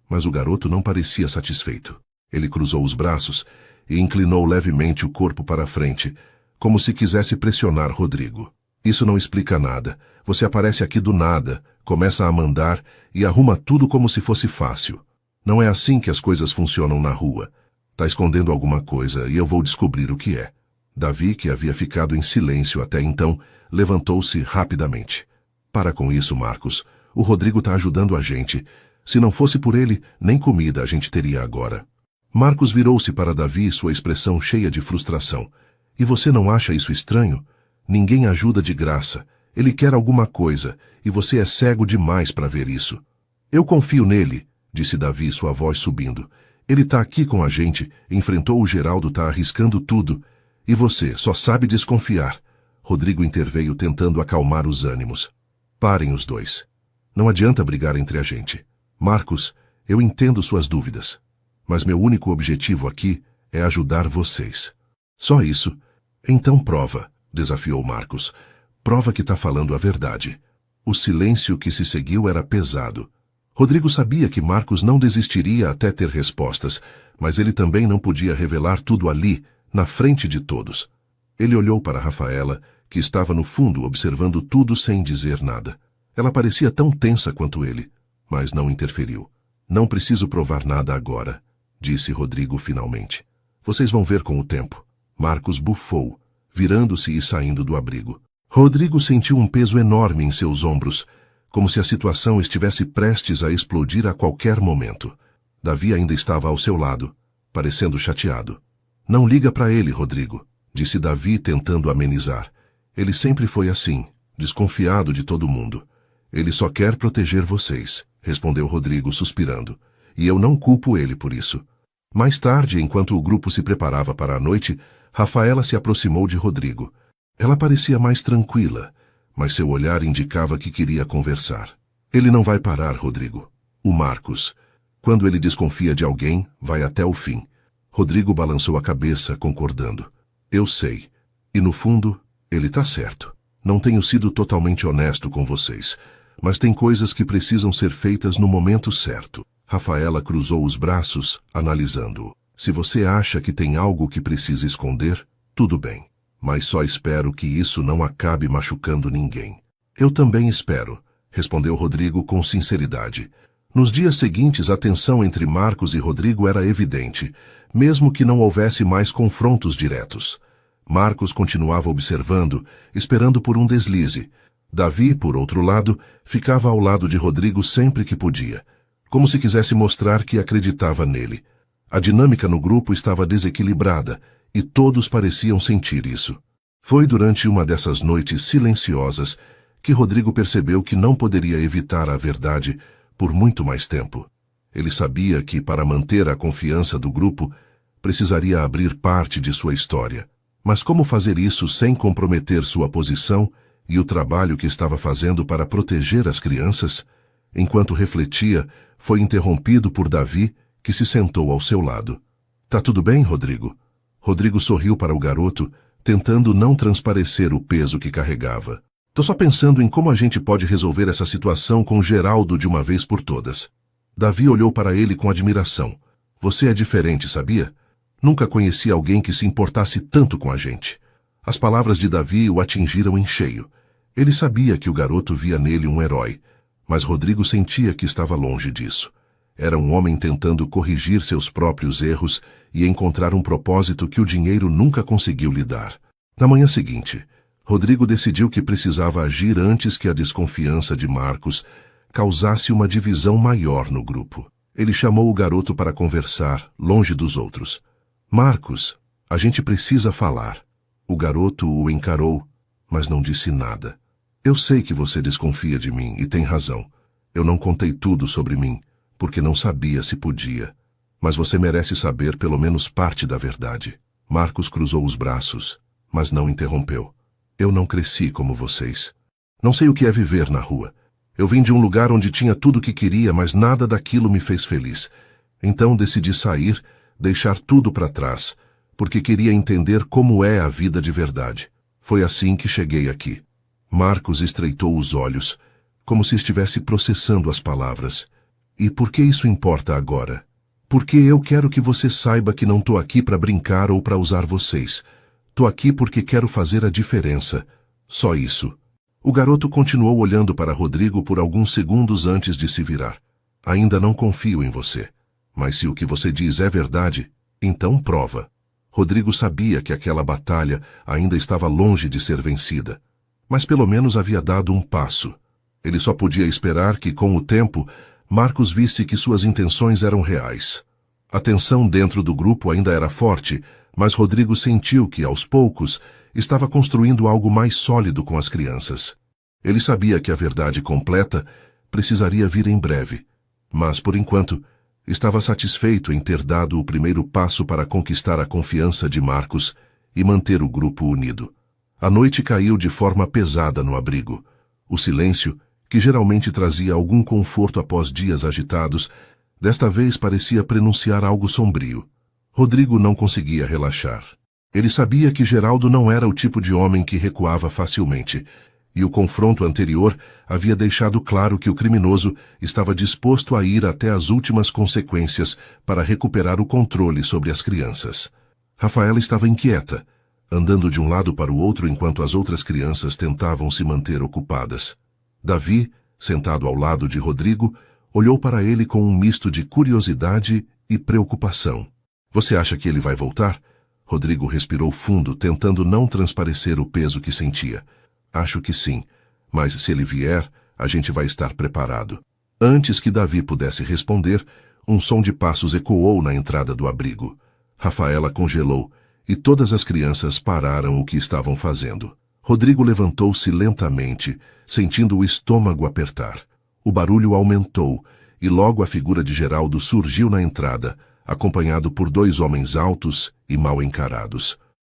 Mas o garoto não parecia satisfeito. Ele cruzou os braços e inclinou levemente o corpo para a frente, como se quisesse pressionar Rodrigo. Isso não explica nada. Você aparece aqui do nada, começa a mandar e arruma tudo como se fosse fácil. Não é assim que as coisas funcionam na rua. Tá escondendo alguma coisa e eu vou descobrir o que é. Davi, que havia ficado em silêncio até então, levantou-se rapidamente. Para com isso, Marcos. O Rodrigo tá ajudando a gente. Se não fosse por ele, nem comida a gente teria agora. Marcos virou-se para Davi, sua expressão cheia de frustração. E você não acha isso estranho? Ninguém ajuda de graça. Ele quer alguma coisa, e você é cego demais para ver isso. Eu confio nele, disse Davi, sua voz subindo. Ele tá aqui com a gente, enfrentou o Geraldo, tá arriscando tudo. E você só sabe desconfiar. Rodrigo interveio tentando acalmar os ânimos. Parem os dois. Não adianta brigar entre a gente. Marcos, eu entendo suas dúvidas. Mas meu único objetivo aqui é ajudar vocês. Só isso? Então prova, desafiou Marcos. Prova que tá falando a verdade. O silêncio que se seguiu era pesado. Rodrigo sabia que Marcos não desistiria até ter respostas, mas ele também não podia revelar tudo ali, na frente de todos. Ele olhou para Rafaela, que estava no fundo observando tudo sem dizer nada. Ela parecia tão tensa quanto ele, mas não interferiu. Não preciso provar nada agora, disse Rodrigo finalmente. Vocês vão ver com o tempo. Marcos bufou, virando-se e saindo do abrigo. Rodrigo sentiu um peso enorme em seus ombros, como se a situação estivesse prestes a explodir a qualquer momento. Davi ainda estava ao seu lado, parecendo chateado. Não liga para ele, Rodrigo, disse Davi tentando amenizar. Ele sempre foi assim, desconfiado de todo mundo. Ele só quer proteger vocês, respondeu Rodrigo suspirando. E eu não culpo ele por isso. Mais tarde, enquanto o grupo se preparava para a noite, Rafaela se aproximou de Rodrigo. Ela parecia mais tranquila, mas seu olhar indicava que queria conversar. Ele não vai parar, Rodrigo. O Marcos, quando ele desconfia de alguém, vai até o fim. Rodrigo balançou a cabeça, concordando. Eu sei. E no fundo, ele tá certo. Não tenho sido totalmente honesto com vocês, mas tem coisas que precisam ser feitas no momento certo. Rafaela cruzou os braços, analisando-o. Se você acha que tem algo que precisa esconder, tudo bem. Mas só espero que isso não acabe machucando ninguém. Eu também espero, respondeu Rodrigo com sinceridade. Nos dias seguintes, a tensão entre Marcos e Rodrigo era evidente, mesmo que não houvesse mais confrontos diretos. Marcos continuava observando, esperando por um deslize. Davi, por outro lado, ficava ao lado de Rodrigo sempre que podia, como se quisesse mostrar que acreditava nele. A dinâmica no grupo estava desequilibrada, e todos pareciam sentir isso. Foi durante uma dessas noites silenciosas que Rodrigo percebeu que não poderia evitar a verdade por muito mais tempo. Ele sabia que, para manter a confiança do grupo, precisaria abrir parte de sua história. Mas como fazer isso sem comprometer sua posição e o trabalho que estava fazendo para proteger as crianças? Enquanto refletia, foi interrompido por Davi, que se sentou ao seu lado. Tá tudo bem, Rodrigo? Rodrigo sorriu para o garoto, tentando não transparecer o peso que carregava. Tô só pensando em como a gente pode resolver essa situação com Geraldo de uma vez por todas. Davi olhou para ele com admiração. Você é diferente, sabia? Nunca conheci alguém que se importasse tanto com a gente. As palavras de Davi o atingiram em cheio. Ele sabia que o garoto via nele um herói, mas Rodrigo sentia que estava longe disso. Era um homem tentando corrigir seus próprios erros e encontrar um propósito que o dinheiro nunca conseguiu lhe dar. Na manhã seguinte, Rodrigo decidiu que precisava agir antes que a desconfiança de Marcos causasse uma divisão maior no grupo. Ele chamou o garoto para conversar, longe dos outros. Marcos, a gente precisa falar. O garoto o encarou, mas não disse nada. Eu sei que você desconfia de mim e tem razão. Eu não contei tudo sobre mim, porque não sabia se podia. Mas você merece saber pelo menos parte da verdade. Marcos cruzou os braços, mas não interrompeu. Eu não cresci como vocês. Não sei o que é viver na rua. Eu vim de um lugar onde tinha tudo o que queria, mas nada daquilo me fez feliz. Então decidi sair, deixar tudo para trás, porque queria entender como é a vida de verdade. Foi assim que cheguei aqui. Marcos estreitou os olhos, como se estivesse processando as palavras. E por que isso importa agora? Porque eu quero que você saiba que não tô aqui para brincar ou para usar vocês. Tô aqui porque quero fazer a diferença. Só isso. O garoto continuou olhando para Rodrigo por alguns segundos antes de se virar. Ainda não confio em você. Mas se o que você diz é verdade, então prova. Rodrigo sabia que aquela batalha ainda estava longe de ser vencida. Mas pelo menos havia dado um passo. Ele só podia esperar que, com o tempo, Marcos visse que suas intenções eram reais. A tensão dentro do grupo ainda era forte, mas Rodrigo sentiu que, aos poucos, estava construindo algo mais sólido com as crianças. Ele sabia que a verdade completa precisaria vir em breve, mas, por enquanto, estava satisfeito em ter dado o primeiro passo para conquistar a confiança de Marcos e manter o grupo unido. A noite caiu de forma pesada no abrigo. O silêncio, que geralmente trazia algum conforto após dias agitados, desta vez parecia prenunciar algo sombrio. Rodrigo não conseguia relaxar. Ele sabia que Geraldo não era o tipo de homem que recuava facilmente, e o confronto anterior havia deixado claro que o criminoso estava disposto a ir até as últimas consequências para recuperar o controle sobre as crianças. Rafaela estava inquieta, andando de um lado para o outro enquanto as outras crianças tentavam se manter ocupadas. Davi, sentado ao lado de Rodrigo, olhou para ele com um misto de curiosidade e preocupação. Você acha que ele vai voltar? Rodrigo respirou fundo, tentando não transparecer o peso que sentia. Acho que sim, mas se ele vier, a gente vai estar preparado. Antes que Davi pudesse responder, um som de passos ecoou na entrada do abrigo. Rafaela congelou, e todas as crianças pararam o que estavam fazendo. Rodrigo levantou-se lentamente, sentindo o estômago apertar. O barulho aumentou, e logo a figura de Geraldo surgiu na entrada, acompanhado por dois homens altos e mal encarados.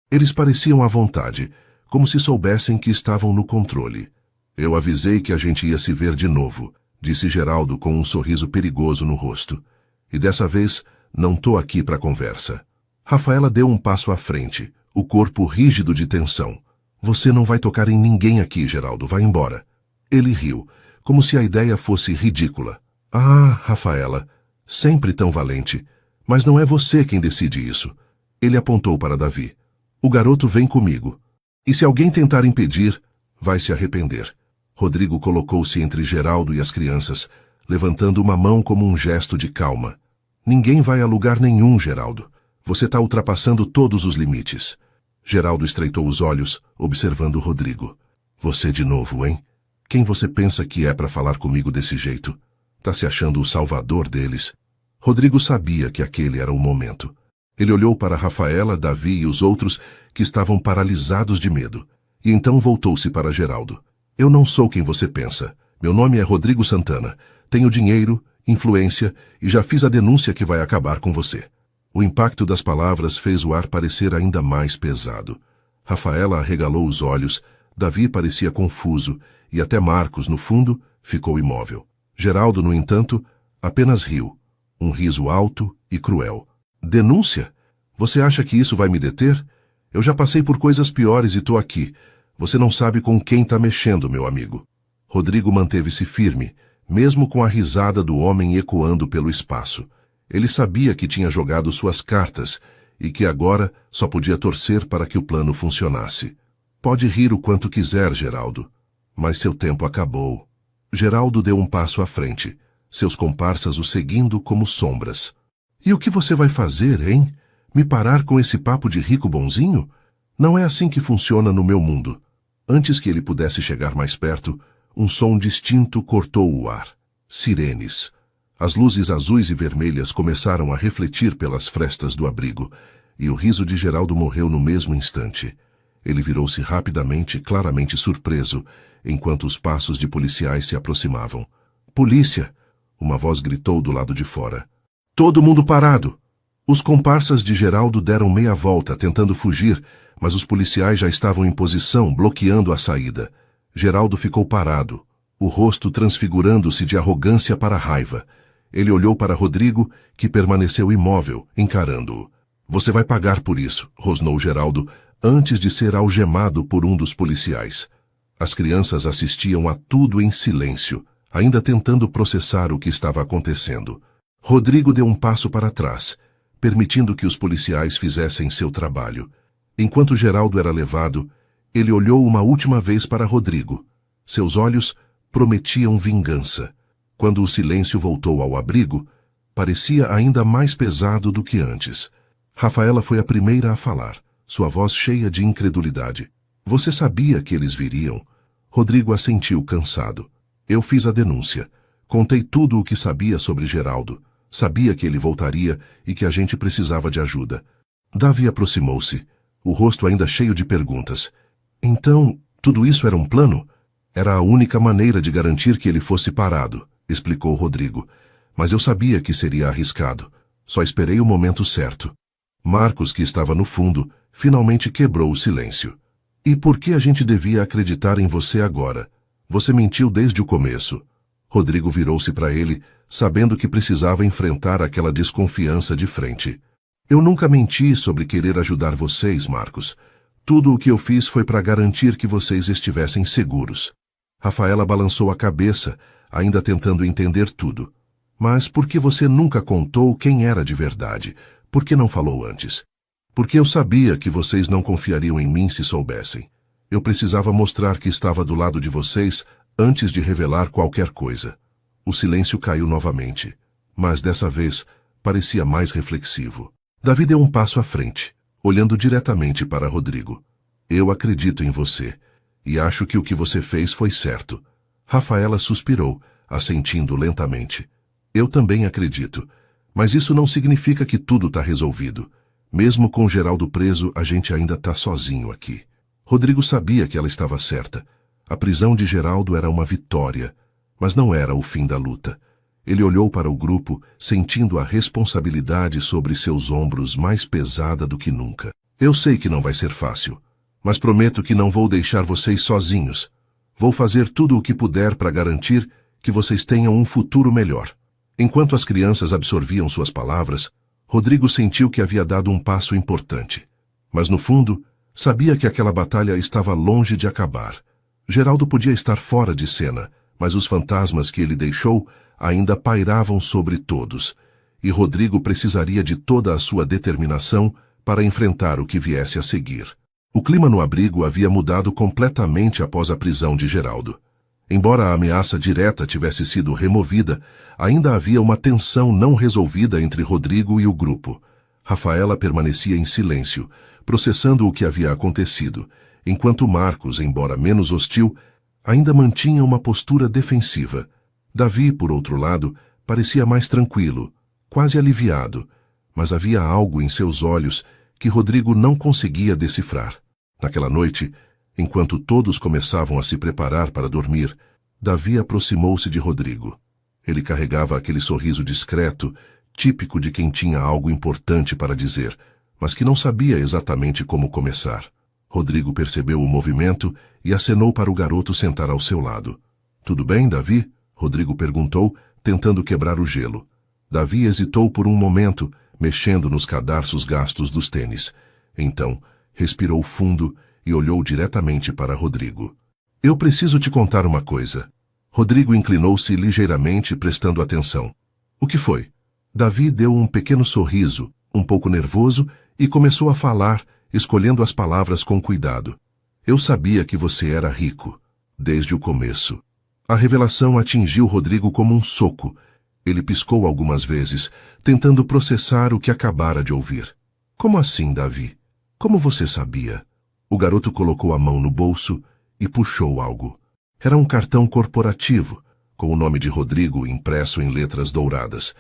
Eles pareciam à vontade, como se soubessem que estavam no controle. Eu avisei que a gente ia se ver de novo, disse Geraldo com um sorriso perigoso no rosto. E dessa vez, não tô aqui para conversa. Rafaela deu um passo à frente, o corpo rígido de tensão. Você não vai tocar em ninguém aqui, Geraldo, vai embora. Ele riu, como se a ideia fosse ridícula. Ah, Rafaela, sempre tão valente. Mas não é você quem decide isso. Ele apontou para Davi. O garoto vem comigo. E se alguém tentar impedir, vai se arrepender. Rodrigo colocou-se entre Geraldo e as crianças, levantando uma mão como um gesto de calma. Ninguém vai a lugar nenhum, Geraldo. Você está ultrapassando todos os limites. Geraldo estreitou os olhos, observando Rodrigo. Você de novo, hein? Quem você pensa que é para falar comigo desse jeito? Tá se achando o salvador deles? Rodrigo sabia que aquele era o momento. Ele olhou para Rafaela, Davi e os outros que estavam paralisados de medo. E então voltou-se para Geraldo. Eu não sou quem você pensa. Meu nome é Rodrigo Santana. Tenho dinheiro, influência e já fiz a denúncia que vai acabar com você. O impacto das palavras fez o ar parecer ainda mais pesado. Rafaela arregalou os olhos, Davi parecia confuso e até Marcos, no fundo, ficou imóvel. Geraldo, no entanto, apenas riu. Um riso alto e cruel. Denúncia? Você acha que isso vai me deter? Eu já passei por coisas piores e tô aqui. Você não sabe com quem tá mexendo, meu amigo. Rodrigo manteve-se firme, mesmo com a risada do homem ecoando pelo espaço. Ele sabia que tinha jogado suas cartas e que agora só podia torcer para que o plano funcionasse. Pode rir o quanto quiser, Geraldo, mas seu tempo acabou. Geraldo deu um passo à frente, seus comparsas o seguindo como sombras. E o que você vai fazer, hein? Me parar com esse papo de rico bonzinho? Não é assim que funciona no meu mundo. Antes que ele pudesse chegar mais perto, um som distinto cortou o ar. Sirenes. As luzes azuis e vermelhas começaram a refletir pelas frestas do abrigo, e o riso de Geraldo morreu no mesmo instante. Ele virou-se rapidamente, claramente surpreso, enquanto os passos de policiais se aproximavam. "Polícia!" Uma voz gritou do lado de fora. "Todo mundo parado!" Os comparsas de Geraldo deram meia volta, tentando fugir, mas os policiais já estavam em posição, bloqueando a saída. Geraldo ficou parado, o rosto transfigurando-se de arrogância para raiva. Ele olhou para Rodrigo, que permaneceu imóvel, encarando-o. "Você vai pagar por isso", rosnou Geraldo, antes de ser algemado por um dos policiais. As crianças assistiam a tudo em silêncio, ainda tentando processar o que estava acontecendo. Rodrigo deu um passo para trás, permitindo que os policiais fizessem seu trabalho. Enquanto Geraldo era levado, ele olhou uma última vez para Rodrigo. Seus olhos prometiam vingança. Quando o silêncio voltou ao abrigo, parecia ainda mais pesado do que antes. Rafaela foi a primeira a falar, sua voz cheia de incredulidade. "Você sabia que eles viriam?" Rodrigo assentiu cansado. "Eu fiz a denúncia. Contei tudo o que sabia sobre Geraldo. Sabia que ele voltaria e que a gente precisava de ajuda." Davi aproximou-se, o rosto ainda cheio de perguntas. "Então, tudo isso era um plano?" "Era a única maneira de garantir que ele fosse parado", explicou Rodrigo. "Mas eu sabia que seria arriscado. Só esperei o momento certo." Marcos, que estava no fundo, finalmente quebrou o silêncio. "E por que a gente devia acreditar em você agora? Você mentiu desde o começo." Rodrigo virou-se para ele, sabendo que precisava enfrentar aquela desconfiança de frente. "Eu nunca menti sobre querer ajudar vocês, Marcos. Tudo o que eu fiz foi para garantir que vocês estivessem seguros." Rafaela balançou a cabeça, ainda tentando entender tudo. "Mas por que você nunca contou quem era de verdade? Por que não falou antes?" "Porque eu sabia que vocês não confiariam em mim se soubessem. Eu precisava mostrar que estava do lado de vocês antes de revelar qualquer coisa." O silêncio caiu novamente, mas dessa vez parecia mais reflexivo. Davi deu um passo à frente, olhando diretamente para Rodrigo. "Eu acredito em você, e acho que o que você fez foi certo." Rafaela suspirou, assentindo lentamente. "Eu também acredito, mas isso não significa que tudo está resolvido. Mesmo com Geraldo preso, a gente ainda está sozinho aqui." Rodrigo sabia que ela estava certa. A prisão de Geraldo era uma vitória, mas não era o fim da luta. Ele olhou para o grupo, sentindo a responsabilidade sobre seus ombros mais pesada do que nunca. "Eu sei que não vai ser fácil, mas prometo que não vou deixar vocês sozinhos. Vou fazer tudo o que puder para garantir que vocês tenham um futuro melhor." Enquanto as crianças absorviam suas palavras, Rodrigo sentiu que havia dado um passo importante. Mas no fundo, sabia que aquela batalha estava longe de acabar. Geraldo podia estar fora de cena, mas os fantasmas que ele deixou ainda pairavam sobre todos, e Rodrigo precisaria de toda a sua determinação para enfrentar o que viesse a seguir. O clima no abrigo havia mudado completamente após a prisão de Geraldo. Embora a ameaça direta tivesse sido removida, ainda havia uma tensão não resolvida entre Rodrigo e o grupo. Rafaela permanecia em silêncio, processando o que havia acontecido, enquanto Marcos, embora menos hostil, ainda mantinha uma postura defensiva. Davi, por outro lado, parecia mais tranquilo, quase aliviado, mas havia algo em seus olhos que Rodrigo não conseguia decifrar. Naquela noite, enquanto todos começavam a se preparar para dormir, Davi aproximou-se de Rodrigo. Ele carregava aquele sorriso discreto, típico de quem tinha algo importante para dizer, mas que não sabia exatamente como começar. Rodrigo percebeu o movimento e acenou para o garoto sentar ao seu lado. "Tudo bem, Davi?" Rodrigo perguntou, tentando quebrar o gelo. Davi hesitou por um momento, mexendo nos cadarços gastos dos tênis. Então, respirou fundo e olhou diretamente para Rodrigo. "Eu preciso te contar uma coisa." Rodrigo inclinou-se ligeiramente, prestando atenção. "O que foi?" Davi deu um pequeno sorriso, um pouco nervoso, e começou a falar, escolhendo as palavras com cuidado. "Eu sabia que você era rico, desde o começo." A revelação atingiu Rodrigo como um soco. Ele piscou algumas vezes, tentando processar o que acabara de ouvir. "Como assim, Davi? Como você sabia?" O garoto colocou a mão no bolso e puxou algo. Era um cartão corporativo, com o nome de Rodrigo impresso em letras douradas.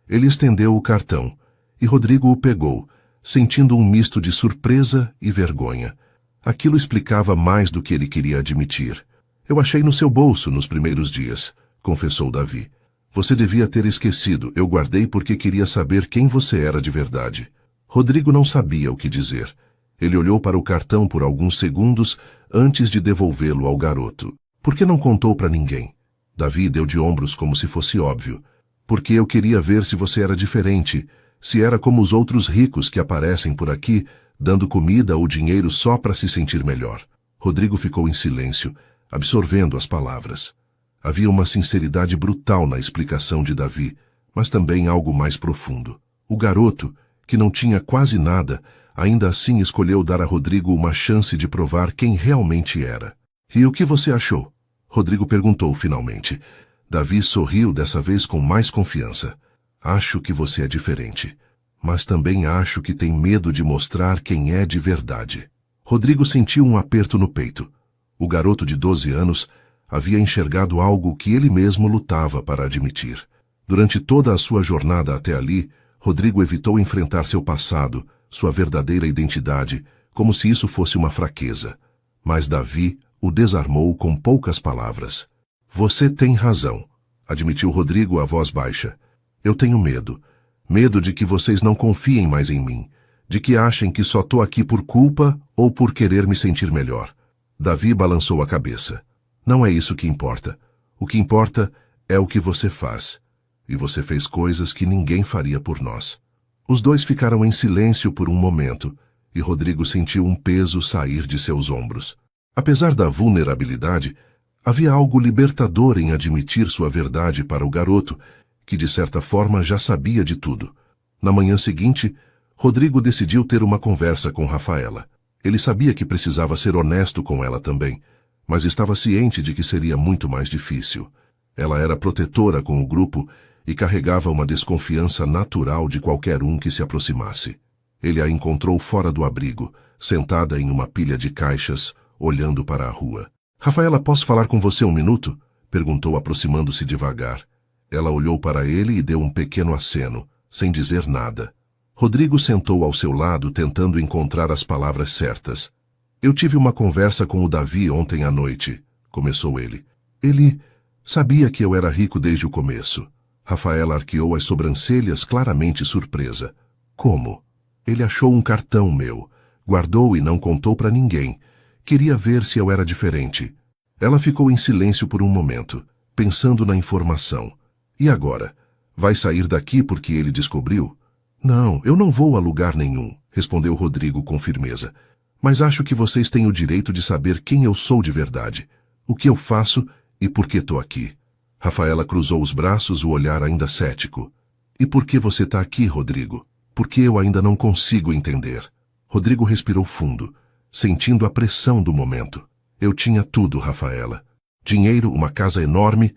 Ele estendeu o cartão, e Rodrigo o pegou, sentindo um misto de surpresa e vergonha. Aquilo explicava mais do que ele queria admitir. Eu achei no seu bolso nos primeiros dias, confessou Davi. Você devia ter esquecido, eu guardei porque queria saber quem você era de verdade. Rodrigo não sabia o que dizer. Ele olhou para o cartão por alguns segundos antes de devolvê-lo ao garoto. Por que não contou para ninguém? Davi deu de ombros como se fosse óbvio. Porque eu queria ver se você era diferente, se era como os outros ricos que aparecem por aqui, dando comida ou dinheiro só para se sentir melhor. Rodrigo ficou em silêncio, absorvendo as palavras. Havia uma sinceridade brutal na explicação de Davi, mas também algo mais profundo. O garoto, que não tinha quase nada, ainda assim escolheu dar a Rodrigo uma chance de provar quem realmente era. E o que você achou? Rodrigo perguntou finalmente. Davi sorriu dessa vez com mais confiança. Acho que você é diferente, mas também acho que tem medo de mostrar quem é de verdade. Rodrigo sentiu um aperto no peito. O garoto de 12 anos havia enxergado algo que ele mesmo lutava para admitir. Durante toda a sua jornada até ali, Rodrigo evitou enfrentar seu passado, sua verdadeira identidade, como se isso fosse uma fraqueza. Mas Davi o desarmou com poucas palavras. Você tem razão, admitiu Rodrigo a voz baixa. Eu tenho medo. Medo de que vocês não confiem mais em mim, de que achem que só tô aqui por culpa ou por querer me sentir melhor. Davi balançou a cabeça. Não é isso que importa. O que importa é o que você faz. E você fez coisas que ninguém faria por nós. Os dois ficaram em silêncio por um momento, e Rodrigo sentiu um peso sair de seus ombros. Apesar da vulnerabilidade, havia algo libertador em admitir sua verdade para o garoto, que de certa forma já sabia de tudo. Na manhã seguinte, Rodrigo decidiu ter uma conversa com Rafaela. Ele sabia que precisava ser honesto com ela também, mas estava ciente de que seria muito mais difícil. Ela era protetora com o grupo e carregava uma desconfiança natural de qualquer um que se aproximasse. Ele a encontrou fora do abrigo, sentada em uma pilha de caixas, olhando para a rua. Rafaela, posso falar com você um minuto? Perguntou, aproximando-se devagar. Ela olhou para ele e deu um pequeno aceno, sem dizer nada. Rodrigo sentou ao seu lado, tentando encontrar as palavras certas. Eu tive uma conversa com o Davi ontem à noite, começou ele. Ele sabia que eu era rico desde o começo. Rafaela arqueou as sobrancelhas, claramente surpresa. Como? Ele achou um cartão meu, guardou e não contou para ninguém. Queria ver se eu era diferente. Ela ficou em silêncio por um momento, pensando na informação. E agora? Vai sair daqui porque ele descobriu? Não, eu não vou a lugar nenhum, respondeu Rodrigo com firmeza. Mas acho que vocês têm o direito de saber quem eu sou de verdade, o que eu faço e por que estou aqui. Rafaela cruzou os braços, o olhar ainda cético. E por que você está aqui, Rodrigo? Porque eu ainda não consigo entender. Rodrigo respirou fundo, sentindo a pressão do momento. Eu tinha tudo, Rafaela. Dinheiro, uma casa enorme,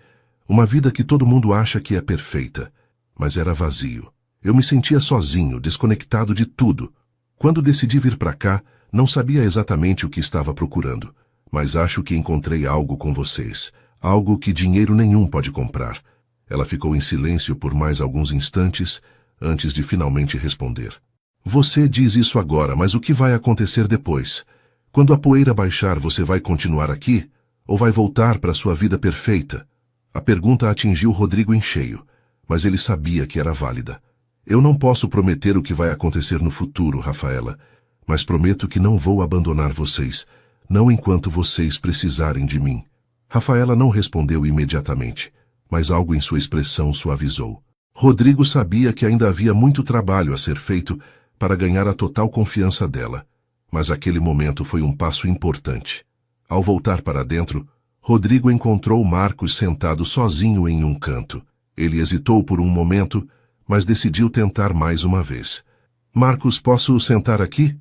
uma vida que todo mundo acha que é perfeita. Mas era vazio. Eu me sentia sozinho, desconectado de tudo. Quando decidi vir para cá, não sabia exatamente o que estava procurando. Mas acho que encontrei algo com vocês. Algo que dinheiro nenhum pode comprar. Ela ficou em silêncio por mais alguns instantes, antes de finalmente responder. Você diz isso agora, mas o que vai acontecer depois? Quando a poeira baixar, você vai continuar aqui? Ou vai voltar para sua vida perfeita? A pergunta atingiu Rodrigo em cheio, mas ele sabia que era válida. Eu não posso prometer o que vai acontecer no futuro, Rafaela, mas prometo que não vou abandonar vocês, não enquanto vocês precisarem de mim. Rafaela não respondeu imediatamente, mas algo em sua expressão suavizou. Rodrigo sabia que ainda havia muito trabalho a ser feito para ganhar a total confiança dela, mas aquele momento foi um passo importante. Ao voltar para dentro, Rodrigo encontrou Marcos sentado sozinho em um canto. Ele hesitou por um momento, mas decidiu tentar mais uma vez. Marcos, posso sentar aqui?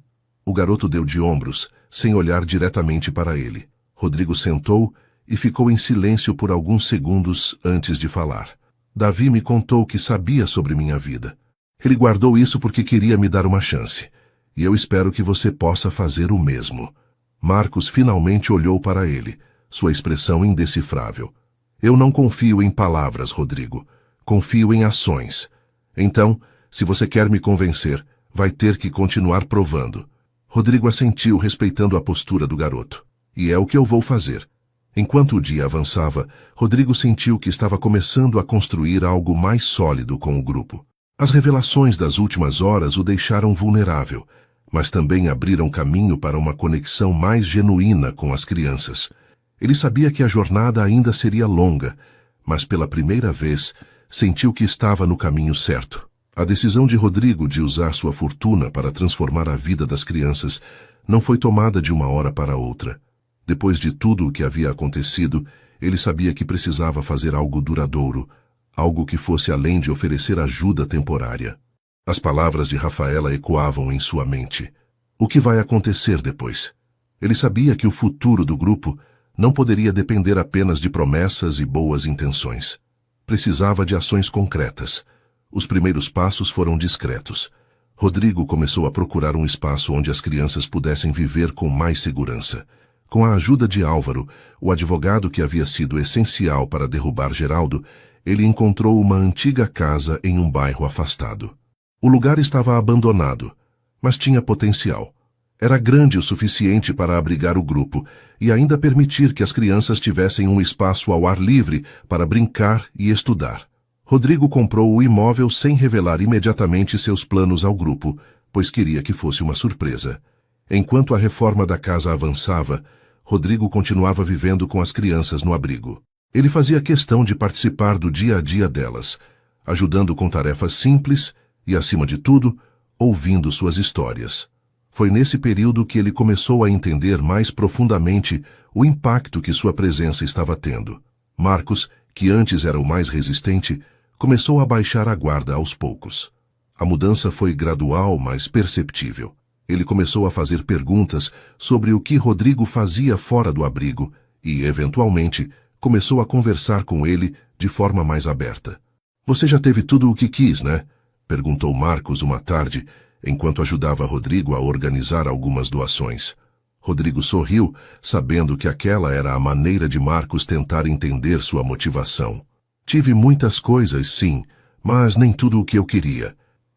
O garoto deu de ombros, sem olhar diretamente para ele. Rodrigo sentou e ficou em silêncio por alguns segundos antes de falar. Davi me contou que sabia sobre minha vida. Ele guardou isso porque queria me dar uma chance. E eu espero que você possa fazer o mesmo. Marcos finalmente olhou para ele, sua expressão indecifrável. Eu não confio em palavras, Rodrigo. Confio em ações. Então, se você quer me convencer, vai ter que continuar provando. Rodrigo assentiu, respeitando a postura do garoto. E é o que eu vou fazer. Enquanto o dia avançava, Rodrigo sentiu que estava começando a construir algo mais sólido com o grupo. As revelações das últimas horas o deixaram vulnerável, mas também abriram caminho para uma conexão mais genuína com as crianças. Ele sabia que a jornada ainda seria longa, mas pela primeira vez sentiu que estava no caminho certo. A decisão de Rodrigo de usar sua fortuna para transformar a vida das crianças não foi tomada de uma hora para outra. Depois de tudo o que havia acontecido, ele sabia que precisava fazer algo duradouro, algo que fosse além de oferecer ajuda temporária. As palavras de Rafaela ecoavam em sua mente. O que vai acontecer depois? Ele sabia que o futuro do grupo não poderia depender apenas de promessas e boas intenções. Precisava de ações concretas. Os primeiros passos foram discretos. Rodrigo começou a procurar um espaço onde as crianças pudessem viver com mais segurança. Com a ajuda de Álvaro, o advogado que havia sido essencial para derrubar Geraldo, ele encontrou uma antiga casa em um bairro afastado. O lugar estava abandonado, mas tinha potencial. Era grande o suficiente para abrigar o grupo e ainda permitir que as crianças tivessem um espaço ao ar livre para brincar e estudar. Rodrigo comprou o imóvel sem revelar imediatamente seus planos ao grupo, pois queria que fosse uma surpresa. Enquanto a reforma da casa avançava, Rodrigo continuava vivendo com as crianças no abrigo. Ele fazia questão de participar do dia a dia delas, ajudando com tarefas simples e, acima de tudo, ouvindo suas histórias. Foi nesse período que ele começou a entender mais profundamente o impacto que sua presença estava tendo. Marcos, que antes era o mais resistente, começou a baixar a guarda aos poucos. A mudança foi gradual, mas perceptível. Ele começou a fazer perguntas sobre o que Rodrigo fazia fora do abrigo e, eventualmente, começou a conversar com ele de forma mais aberta. "Você já teve tudo o que quis, né?" perguntou Marcos uma tarde, enquanto ajudava Rodrigo a organizar algumas doações. Rodrigo sorriu, sabendo que aquela era a maneira de Marcos tentar entender sua motivação. "Tive muitas coisas, sim, mas nem tudo o que eu queria.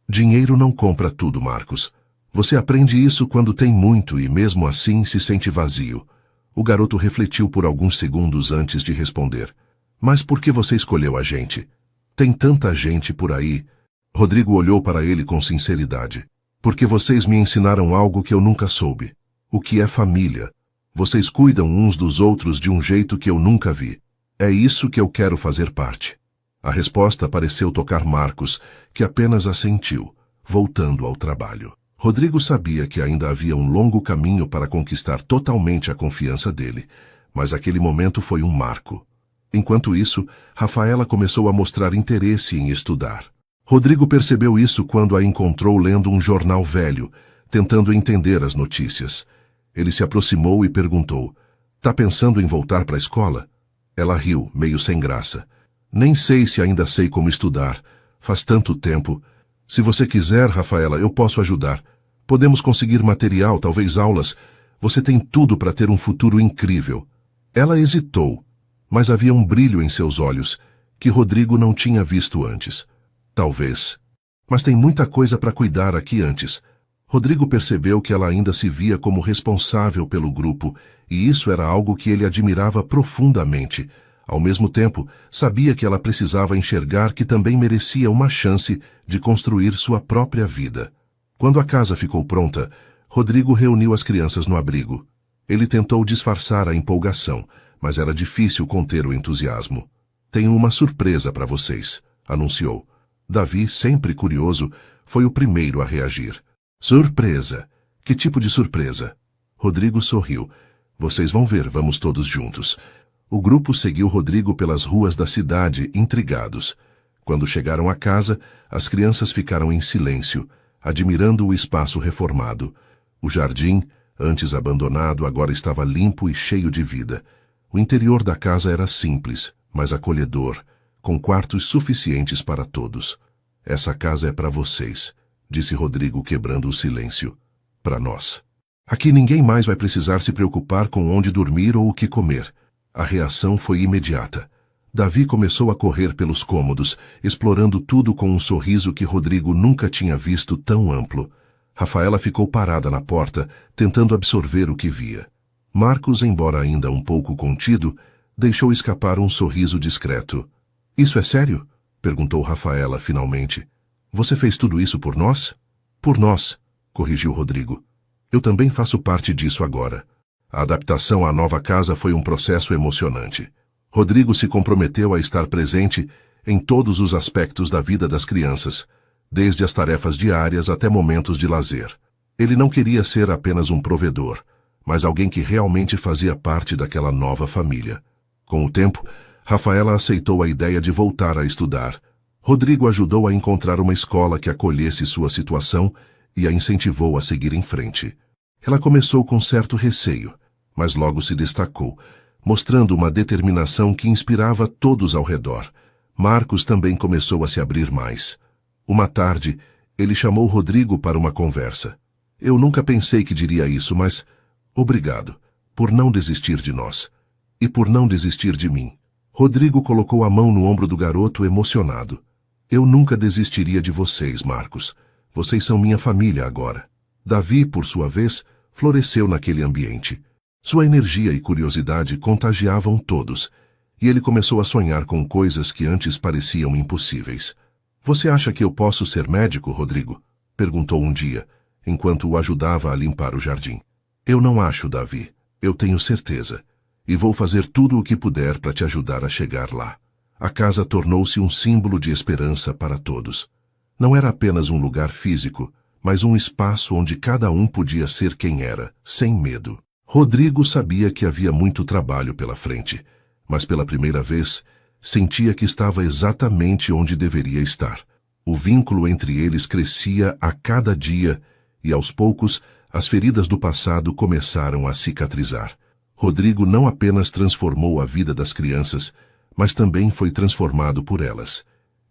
Dinheiro não compra tudo, Marcos. Você aprende isso quando tem muito e mesmo assim se sente vazio." O garoto refletiu por alguns segundos antes de responder. "Mas por que você escolheu a gente? Tem tanta gente por aí." Rodrigo olhou para ele com sinceridade. "Porque vocês me ensinaram algo que eu nunca soube. O que é família? Vocês cuidam uns dos outros de um jeito que eu nunca vi. É isso que eu quero fazer parte." A resposta pareceu tocar Marcos, que apenas assentiu, voltando ao trabalho. Rodrigo sabia que ainda havia um longo caminho para conquistar totalmente a confiança dele, mas aquele momento foi um marco. Enquanto isso, Rafaela começou a mostrar interesse em estudar. Rodrigo percebeu isso quando a encontrou lendo um jornal velho, tentando entender as notícias. Ele se aproximou e perguntou: "Tá pensando em voltar para a escola?" Ela riu, meio sem graça. "Nem sei se ainda sei como estudar. Faz tanto tempo. Se você quiser, Rafaela, eu posso ajudar. Podemos conseguir material, talvez aulas. Você tem tudo para ter um futuro incrível." Ela hesitou, mas havia um brilho em seus olhos que Rodrigo não tinha visto antes. "Talvez. Mas tem muita coisa para cuidar aqui antes." Rodrigo percebeu que ela ainda se via como responsável pelo grupo, e isso era algo que ele admirava profundamente. Ao mesmo tempo, sabia que ela precisava enxergar que também merecia uma chance de construir sua própria vida. Quando a casa ficou pronta, Rodrigo reuniu as crianças no abrigo. Ele tentou disfarçar a empolgação, mas era difícil conter o entusiasmo. "Tenho uma surpresa para vocês", anunciou. Davi, sempre curioso, foi o primeiro a reagir. "Surpresa? Que tipo de surpresa?" Rodrigo sorriu. "Vocês vão ver, vamos todos juntos." O grupo seguiu Rodrigo pelas ruas da cidade, intrigados. Quando chegaram à casa, as crianças ficaram em silêncio, admirando o espaço reformado. O jardim, antes abandonado, agora estava limpo e cheio de vida. O interior da casa era simples, mas acolhedor, com quartos suficientes para todos. "Essa casa é para vocês", disse Rodrigo, quebrando o silêncio. "Para nós. Aqui ninguém mais vai precisar se preocupar com onde dormir ou o que comer." A reação foi imediata. Davi começou a correr pelos cômodos, explorando tudo com um sorriso que Rodrigo nunca tinha visto tão amplo. Rafaela ficou parada na porta, tentando absorver o que via. Marcos, embora ainda um pouco contido, deixou escapar um sorriso discreto. "Isso é sério?" perguntou Rafaela finalmente. "Você fez tudo isso por nós?" "Por nós", corrigiu Rodrigo. "Eu também faço parte disso agora." A adaptação à nova casa foi um processo emocionante. Rodrigo se comprometeu a estar presente em todos os aspectos da vida das crianças, desde as tarefas diárias até momentos de lazer. Ele não queria ser apenas um provedor, mas alguém que realmente fazia parte daquela nova família. Com o tempo, Rafaela aceitou a ideia de voltar a estudar. Rodrigo ajudou a encontrar uma escola que acolhesse sua situação e a incentivou a seguir em frente. Ela começou com certo receio, mas logo se destacou, mostrando uma determinação que inspirava todos ao redor. Marcos também começou a se abrir mais. Uma tarde, ele chamou Rodrigo para uma conversa. "Eu nunca pensei que diria isso, mas obrigado por não desistir de nós. E por não desistir de mim." Rodrigo colocou a mão no ombro do garoto emocionado. "Eu nunca desistiria de vocês, Marcos. Vocês são minha família agora." Davi, por sua vez, floresceu naquele ambiente. Sua energia e curiosidade contagiavam todos, e ele começou a sonhar com coisas que antes pareciam impossíveis. "Você acha que eu posso ser médico, Rodrigo?" perguntou um dia, enquanto o ajudava a limpar o jardim. "Eu não acho, Davi. Eu tenho certeza. E vou fazer tudo o que puder para te ajudar a chegar lá." A casa tornou-se um símbolo de esperança para todos. Não era apenas um lugar físico, mas um espaço onde cada um podia ser quem era, sem medo. Rodrigo sabia que havia muito trabalho pela frente, mas pela primeira vez, sentia que estava exatamente onde deveria estar. O vínculo entre eles crescia a cada dia e, aos poucos, as feridas do passado começaram a cicatrizar. Rodrigo não apenas transformou a vida das crianças, mas também foi transformado por elas.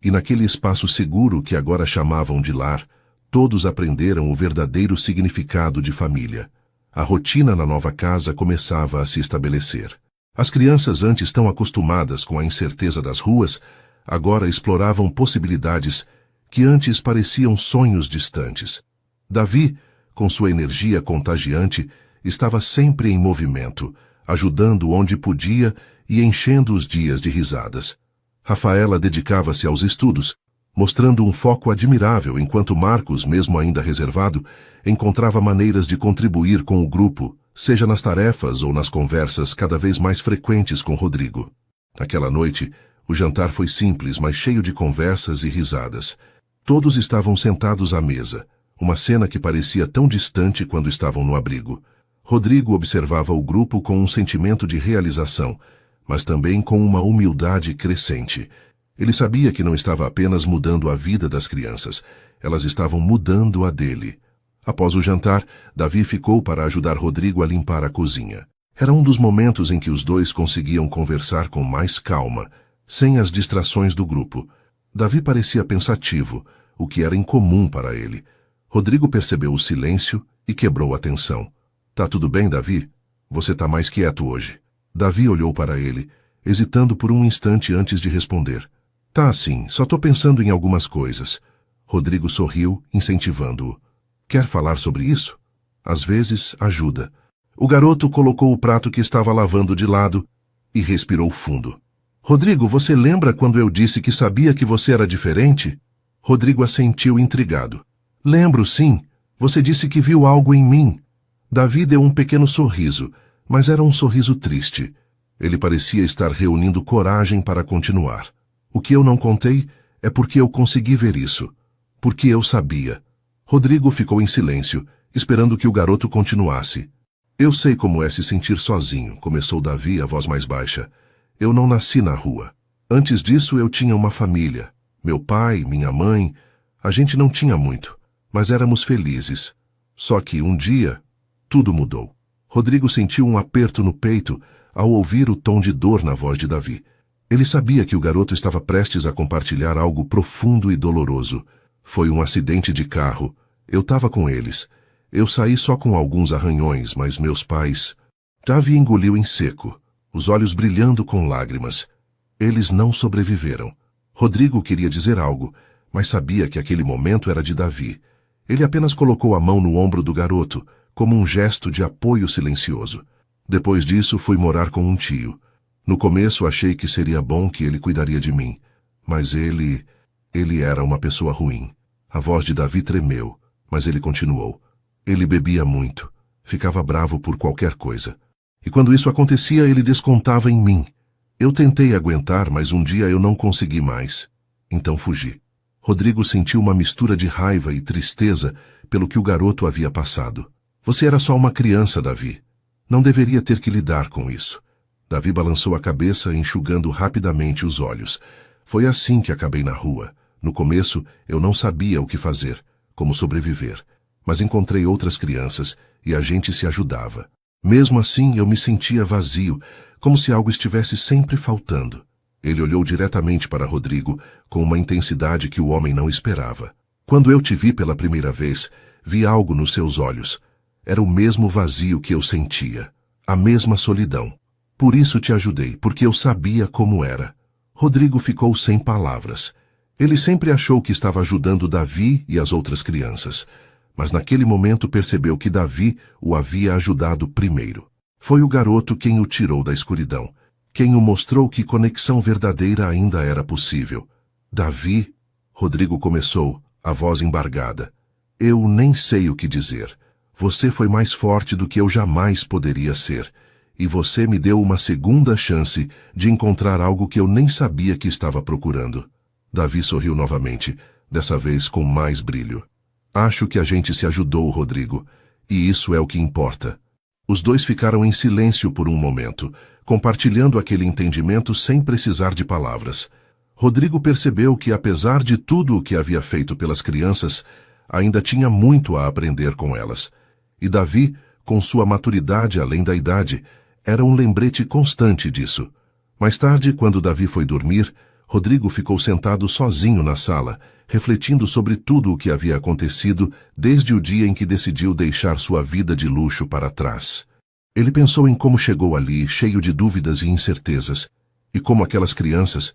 E naquele espaço seguro que agora chamavam de lar, todos aprenderam o verdadeiro significado de família. A rotina na nova casa começava a se estabelecer. As crianças, antes tão acostumadas com a incerteza das ruas, agora exploravam possibilidades que antes pareciam sonhos distantes. Davi, com sua energia contagiante, estava sempre em movimento, ajudando onde podia e enchendo os dias de risadas. Rafaela dedicava-se aos estudos, mostrando um foco admirável, enquanto Marcos, mesmo ainda reservado, encontrava maneiras de contribuir com o grupo, seja nas tarefas ou nas conversas cada vez mais frequentes com Rodrigo. Naquela noite, o jantar foi simples, mas cheio de conversas e risadas. Todos estavam sentados à mesa, uma cena que parecia tão distante quando estavam no abrigo. Rodrigo observava o grupo com um sentimento de realização, mas também com uma humildade crescente. Ele sabia que não estava apenas mudando a vida das crianças, elas estavam mudando a dele. Após o jantar, Davi ficou para ajudar Rodrigo a limpar a cozinha. Era um dos momentos em que os dois conseguiam conversar com mais calma, sem as distrações do grupo. Davi parecia pensativo, o que era incomum para ele. Rodrigo percebeu o silêncio e quebrou a tensão. "Tá tudo bem, Davi? Você tá mais quieto hoje." Davi olhou para ele, hesitando por um instante antes de responder. "Tá sim, só tô pensando em algumas coisas." Rodrigo sorriu, incentivando-o. "Quer falar sobre isso? Às vezes, ajuda." O garoto colocou o prato que estava lavando de lado e respirou fundo. "Rodrigo, você lembra quando eu disse que sabia que você era diferente?" Rodrigo assentiu intrigado. "Lembro, sim. Você disse que viu algo em mim." Davi deu um pequeno sorriso, mas era um sorriso triste. Ele parecia estar reunindo coragem para continuar. "O que eu não contei é porque eu consegui ver isso. Porque eu sabia." Rodrigo ficou em silêncio, esperando que o garoto continuasse. "Eu sei como é se sentir sozinho", começou Davi, a voz mais baixa. "Eu não nasci na rua. Antes disso eu tinha uma família. Meu pai, minha mãe. A gente não tinha muito, mas éramos felizes. Só que um dia, tudo mudou." Rodrigo sentiu um aperto no peito ao ouvir o tom de dor na voz de Davi. Ele sabia que o garoto estava prestes a compartilhar algo profundo e doloroso. "Foi um acidente de carro. Eu estava com eles. Eu saí só com alguns arranhões, mas meus pais..." Davi engoliu em seco, os olhos brilhando com lágrimas. Eles não sobreviveram. Rodrigo queria dizer algo, mas sabia que aquele momento era de Davi. Ele apenas colocou a mão no ombro do garoto, como um gesto de apoio silencioso. Depois disso, fui morar com um tio. No começo, achei que seria bom que ele cuidaria de mim. Mas ele era uma pessoa ruim. A voz de Davi tremeu, mas ele continuou. Ele bebia muito. Ficava bravo por qualquer coisa. E quando isso acontecia, ele descontava em mim. Eu tentei aguentar, mas um dia eu não consegui mais. Então fugi. Rodrigo sentiu uma mistura de raiva e tristeza pelo que o garoto havia passado. Você era só uma criança, Davi. Não deveria ter que lidar com isso. Davi balançou a cabeça, enxugando rapidamente os olhos. Foi assim que acabei na rua. No começo, eu não sabia o que fazer, como sobreviver. Mas encontrei outras crianças e a gente se ajudava. Mesmo assim, eu me sentia vazio, como se algo estivesse sempre faltando. Ele olhou diretamente para Rodrigo com uma intensidade que o homem não esperava. Quando eu te vi pela primeira vez, vi algo nos seus olhos. Era o mesmo vazio que eu sentia, a mesma solidão. Por isso te ajudei, porque eu sabia como era. Rodrigo ficou sem palavras. Ele sempre achou que estava ajudando Davi e as outras crianças, mas naquele momento percebeu que Davi o havia ajudado primeiro. Foi o garoto quem o tirou da escuridão, quem o mostrou que conexão verdadeira ainda era possível. Davi, Rodrigo começou, a voz embargada. Eu nem sei o que dizer. Você foi mais forte do que eu jamais poderia ser, e você me deu uma segunda chance de encontrar algo que eu nem sabia que estava procurando. Davi sorriu novamente, dessa vez com mais brilho. Acho que a gente se ajudou, Rodrigo, e isso é o que importa. Os dois ficaram em silêncio por um momento, compartilhando aquele entendimento sem precisar de palavras. Rodrigo percebeu que, apesar de tudo o que havia feito pelas crianças, ainda tinha muito a aprender com elas. E Davi, com sua maturidade além da idade, era um lembrete constante disso. Mais tarde, quando Davi foi dormir, Rodrigo ficou sentado sozinho na sala, refletindo sobre tudo o que havia acontecido desde o dia em que decidiu deixar sua vida de luxo para trás. Ele pensou em como chegou ali, cheio de dúvidas e incertezas, e como aquelas crianças,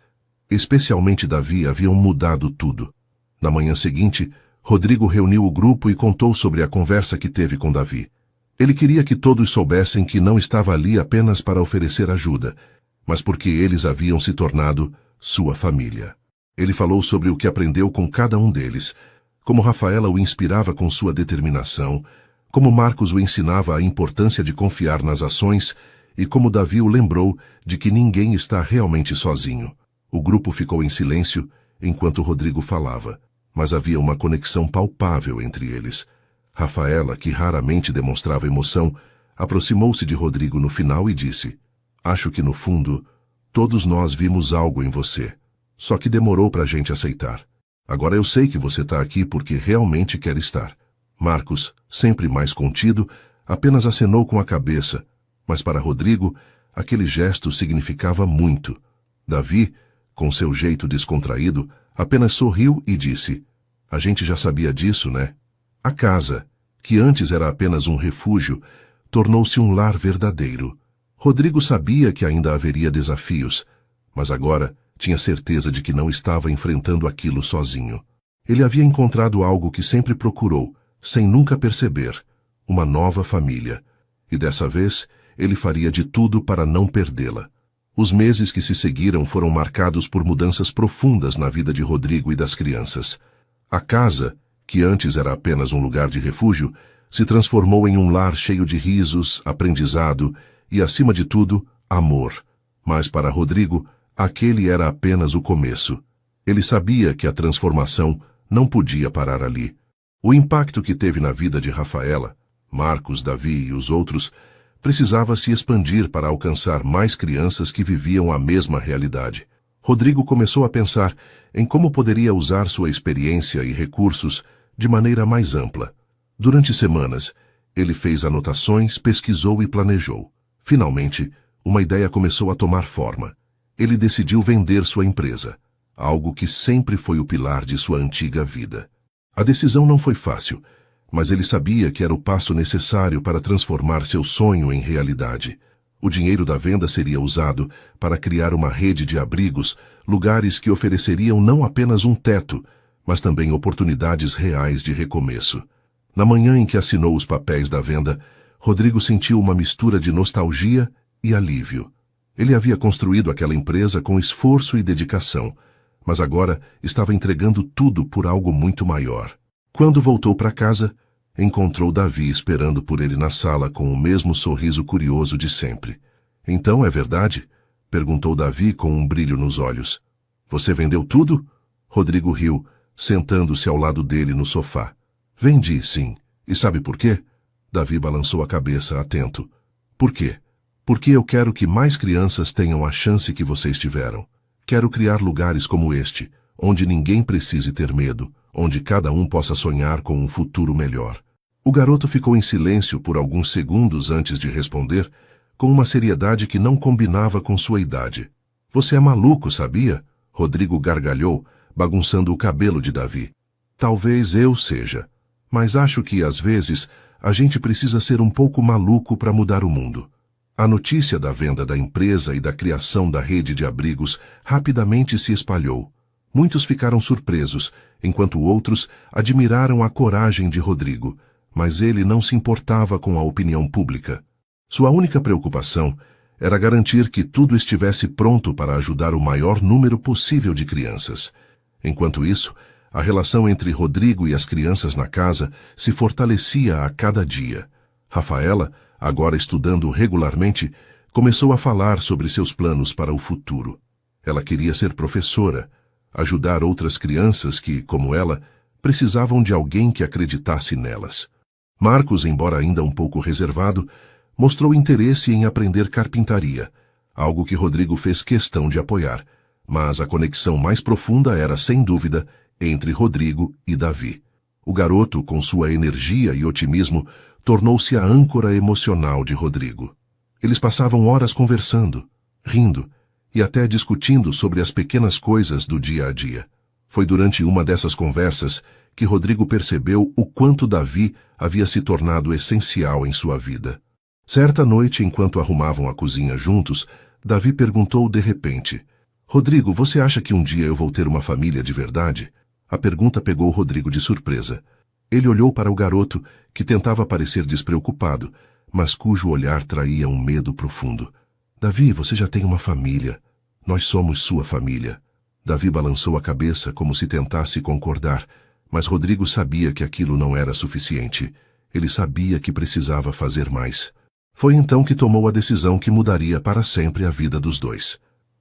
especialmente Davi, haviam mudado tudo. Na manhã seguinte, Rodrigo reuniu o grupo e contou sobre a conversa que teve com Davi. Ele queria que todos soubessem que não estava ali apenas para oferecer ajuda, mas porque eles haviam se tornado sua família. Ele falou sobre o que aprendeu com cada um deles, como Rafaela o inspirava com sua determinação, como Marcos o ensinava a importância de confiar nas ações e como Davi o lembrou de que ninguém está realmente sozinho. O grupo ficou em silêncio enquanto Rodrigo falava, mas havia uma conexão palpável entre eles. Rafaela, que raramente demonstrava emoção, aproximou-se de Rodrigo no final e disse: Acho que no fundo, todos nós vimos algo em você. Só que demorou para a gente aceitar. Agora eu sei que você está aqui porque realmente quer estar. Marcos, sempre mais contido, apenas acenou com a cabeça, mas para Rodrigo, aquele gesto significava muito. Davi, com seu jeito descontraído, apenas sorriu e disse: A gente já sabia disso, né? A casa, que antes era apenas um refúgio, tornou-se um lar verdadeiro. Rodrigo sabia que ainda haveria desafios, mas agora tinha certeza de que não estava enfrentando aquilo sozinho. Ele havia encontrado algo que sempre procurou, sem nunca perceber, uma nova família. E dessa vez, ele faria de tudo para não perdê-la. Os meses que se seguiram foram marcados por mudanças profundas na vida de Rodrigo e das crianças. A casa, que antes era apenas um lugar de refúgio, se transformou em um lar cheio de risos, aprendizado e, acima de tudo, amor. Mas para Rodrigo, aquele era apenas o começo. Ele sabia que a transformação não podia parar ali. O impacto que teve na vida de Rafaela, Marcos, Davi e os outros precisava se expandir para alcançar mais crianças que viviam a mesma realidade. Rodrigo começou a pensar em como poderia usar sua experiência e recursos de maneira mais ampla. Durante semanas, ele fez anotações, pesquisou e planejou. Finalmente, uma ideia começou a tomar forma. Ele decidiu vender sua empresa, algo que sempre foi o pilar de sua antiga vida. A decisão não foi fácil, mas ele sabia que era o passo necessário para transformar seu sonho em realidade. O dinheiro da venda seria usado para criar uma rede de abrigos, lugares que ofereceriam não apenas um teto, mas também oportunidades reais de recomeço. Na manhã em que assinou os papéis da venda, Rodrigo sentiu uma mistura de nostalgia e alívio. Ele havia construído aquela empresa com esforço e dedicação, mas agora estava entregando tudo por algo muito maior. Quando voltou para casa, encontrou Davi esperando por ele na sala com o mesmo sorriso curioso de sempre. Então, é verdade? Perguntou Davi com um brilho nos olhos. Você vendeu tudo? Rodrigo riu, sentando-se ao lado dele no sofá. Vendi, sim. E sabe por quê? Davi balançou a cabeça, atento. Por quê? Porque eu quero que mais crianças tenham a chance que vocês tiveram. Quero criar lugares como este, onde ninguém precise ter medo, onde cada um possa sonhar com um futuro melhor. O garoto ficou em silêncio por alguns segundos antes de responder, com uma seriedade que não combinava com sua idade. Você é maluco, sabia? Rodrigo gargalhou, bagunçando o cabelo de Davi. Talvez eu seja, mas acho que, às vezes, a gente precisa ser um pouco maluco para mudar o mundo. A notícia da venda da empresa e da criação da rede de abrigos rapidamente se espalhou. Muitos ficaram surpresos, enquanto outros admiraram a coragem de Rodrigo, mas ele não se importava com a opinião pública. Sua única preocupação era garantir que tudo estivesse pronto para ajudar o maior número possível de crianças. Enquanto isso, a relação entre Rodrigo e as crianças na casa se fortalecia a cada dia. Rafaela, agora estudando regularmente, começou a falar sobre seus planos para o futuro. Ela queria ser professora, ajudar outras crianças que, como ela, precisavam de alguém que acreditasse nelas. Marcos, embora ainda um pouco reservado, mostrou interesse em aprender carpintaria, algo que Rodrigo fez questão de apoiar, mas a conexão mais profunda era, sem dúvida, entre Rodrigo e Davi. O garoto, com sua energia e otimismo, tornou-se a âncora emocional de Rodrigo. Eles passavam horas conversando, rindo e até discutindo sobre as pequenas coisas do dia a dia. Foi durante uma dessas conversas que Rodrigo percebeu o quanto Davi havia se tornado essencial em sua vida. Certa noite, enquanto arrumavam a cozinha juntos, Davi perguntou de repente: Rodrigo, você acha que um dia eu vou ter uma família de verdade? A pergunta pegou Rodrigo de surpresa. Ele olhou para o garoto, que tentava parecer despreocupado, mas cujo olhar traía um medo profundo. Davi, você já tem uma família. Nós somos sua família. Davi balançou a cabeça como se tentasse concordar, mas Rodrigo sabia que aquilo não era suficiente. Ele sabia que precisava fazer mais. Foi então que tomou a decisão que mudaria para sempre a vida dos dois.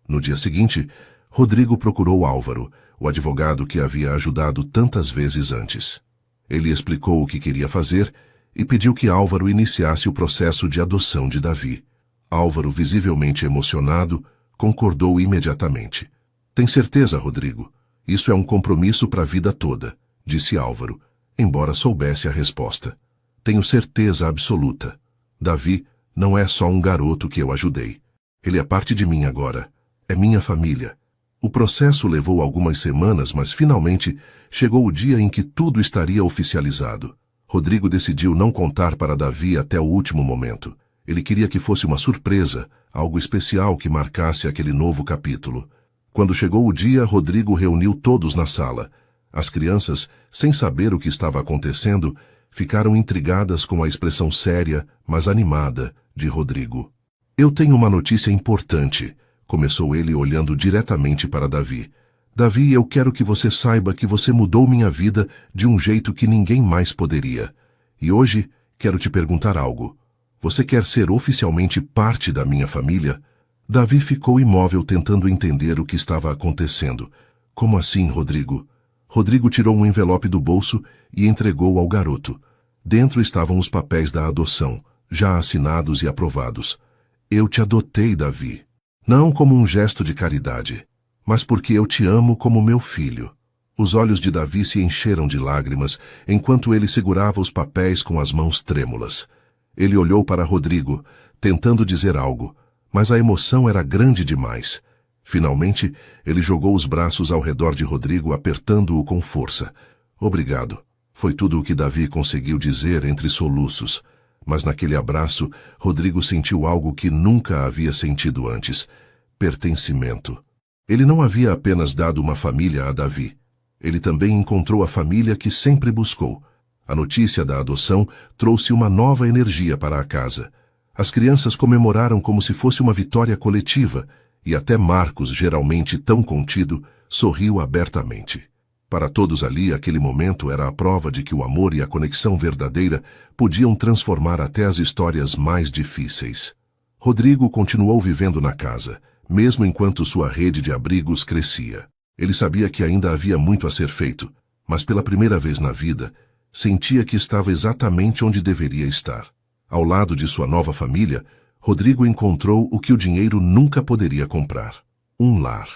No dia seguinte, Rodrigo procurou Álvaro, o advogado que havia ajudado tantas vezes antes. Ele explicou o que queria fazer e pediu que Álvaro iniciasse o processo de adoção de Davi. Álvaro, visivelmente emocionado, concordou imediatamente. Tem certeza, Rodrigo? Isso é um compromisso para a vida toda, disse Álvaro, embora soubesse a resposta. Tenho certeza absoluta. Davi não é só um garoto que eu ajudei. Ele é parte de mim agora. É minha família. O processo levou algumas semanas, mas finalmente chegou o dia em que tudo estaria oficializado. Rodrigo decidiu não contar para Davi até o último momento. Ele queria que fosse uma surpresa, algo especial que marcasse aquele novo capítulo. Quando chegou o dia, Rodrigo reuniu todos na sala. As crianças, sem saber o que estava acontecendo, ficaram intrigadas com a expressão séria, mas animada, de Rodrigo. Eu tenho uma notícia importante, começou ele olhando diretamente para Davi. Davi, eu quero que você saiba que você mudou minha vida de um jeito que ninguém mais poderia. E hoje, quero te perguntar algo. Você quer ser oficialmente parte da minha família? Davi ficou imóvel tentando entender o que estava acontecendo. Como assim, Rodrigo? Rodrigo tirou um envelope do bolso e entregou ao garoto. Dentro estavam os papéis da adoção, já assinados e aprovados. Eu te adotei, Davi. Não como um gesto de caridade, mas porque eu te amo como meu filho. Os olhos de Davi se encheram de lágrimas, enquanto ele segurava os papéis com as mãos trêmulas. Ele olhou para Rodrigo, tentando dizer algo, mas a emoção era grande demais. Finalmente, ele jogou os braços ao redor de Rodrigo, apertando-o com força. Obrigado. Foi tudo o que Davi conseguiu dizer entre soluços. Mas naquele abraço, Rodrigo sentiu algo que nunca havia sentido antes: pertencimento. Ele não havia apenas dado uma família a Davi. Ele também encontrou a família que sempre buscou. A notícia da adoção trouxe uma nova energia para a casa. As crianças comemoraram como se fosse uma vitória coletiva, e até Marcos, geralmente tão contido, sorriu abertamente. Para todos ali, aquele momento era a prova de que o amor e a conexão verdadeira podiam transformar até as histórias mais difíceis. Rodrigo continuou vivendo na casa, mesmo enquanto sua rede de abrigos crescia. Ele sabia que ainda havia muito a ser feito, mas pela primeira vez na vida, sentia que estava exatamente onde deveria estar. Ao lado de sua nova família, Rodrigo encontrou o que o dinheiro nunca poderia comprar: um lar.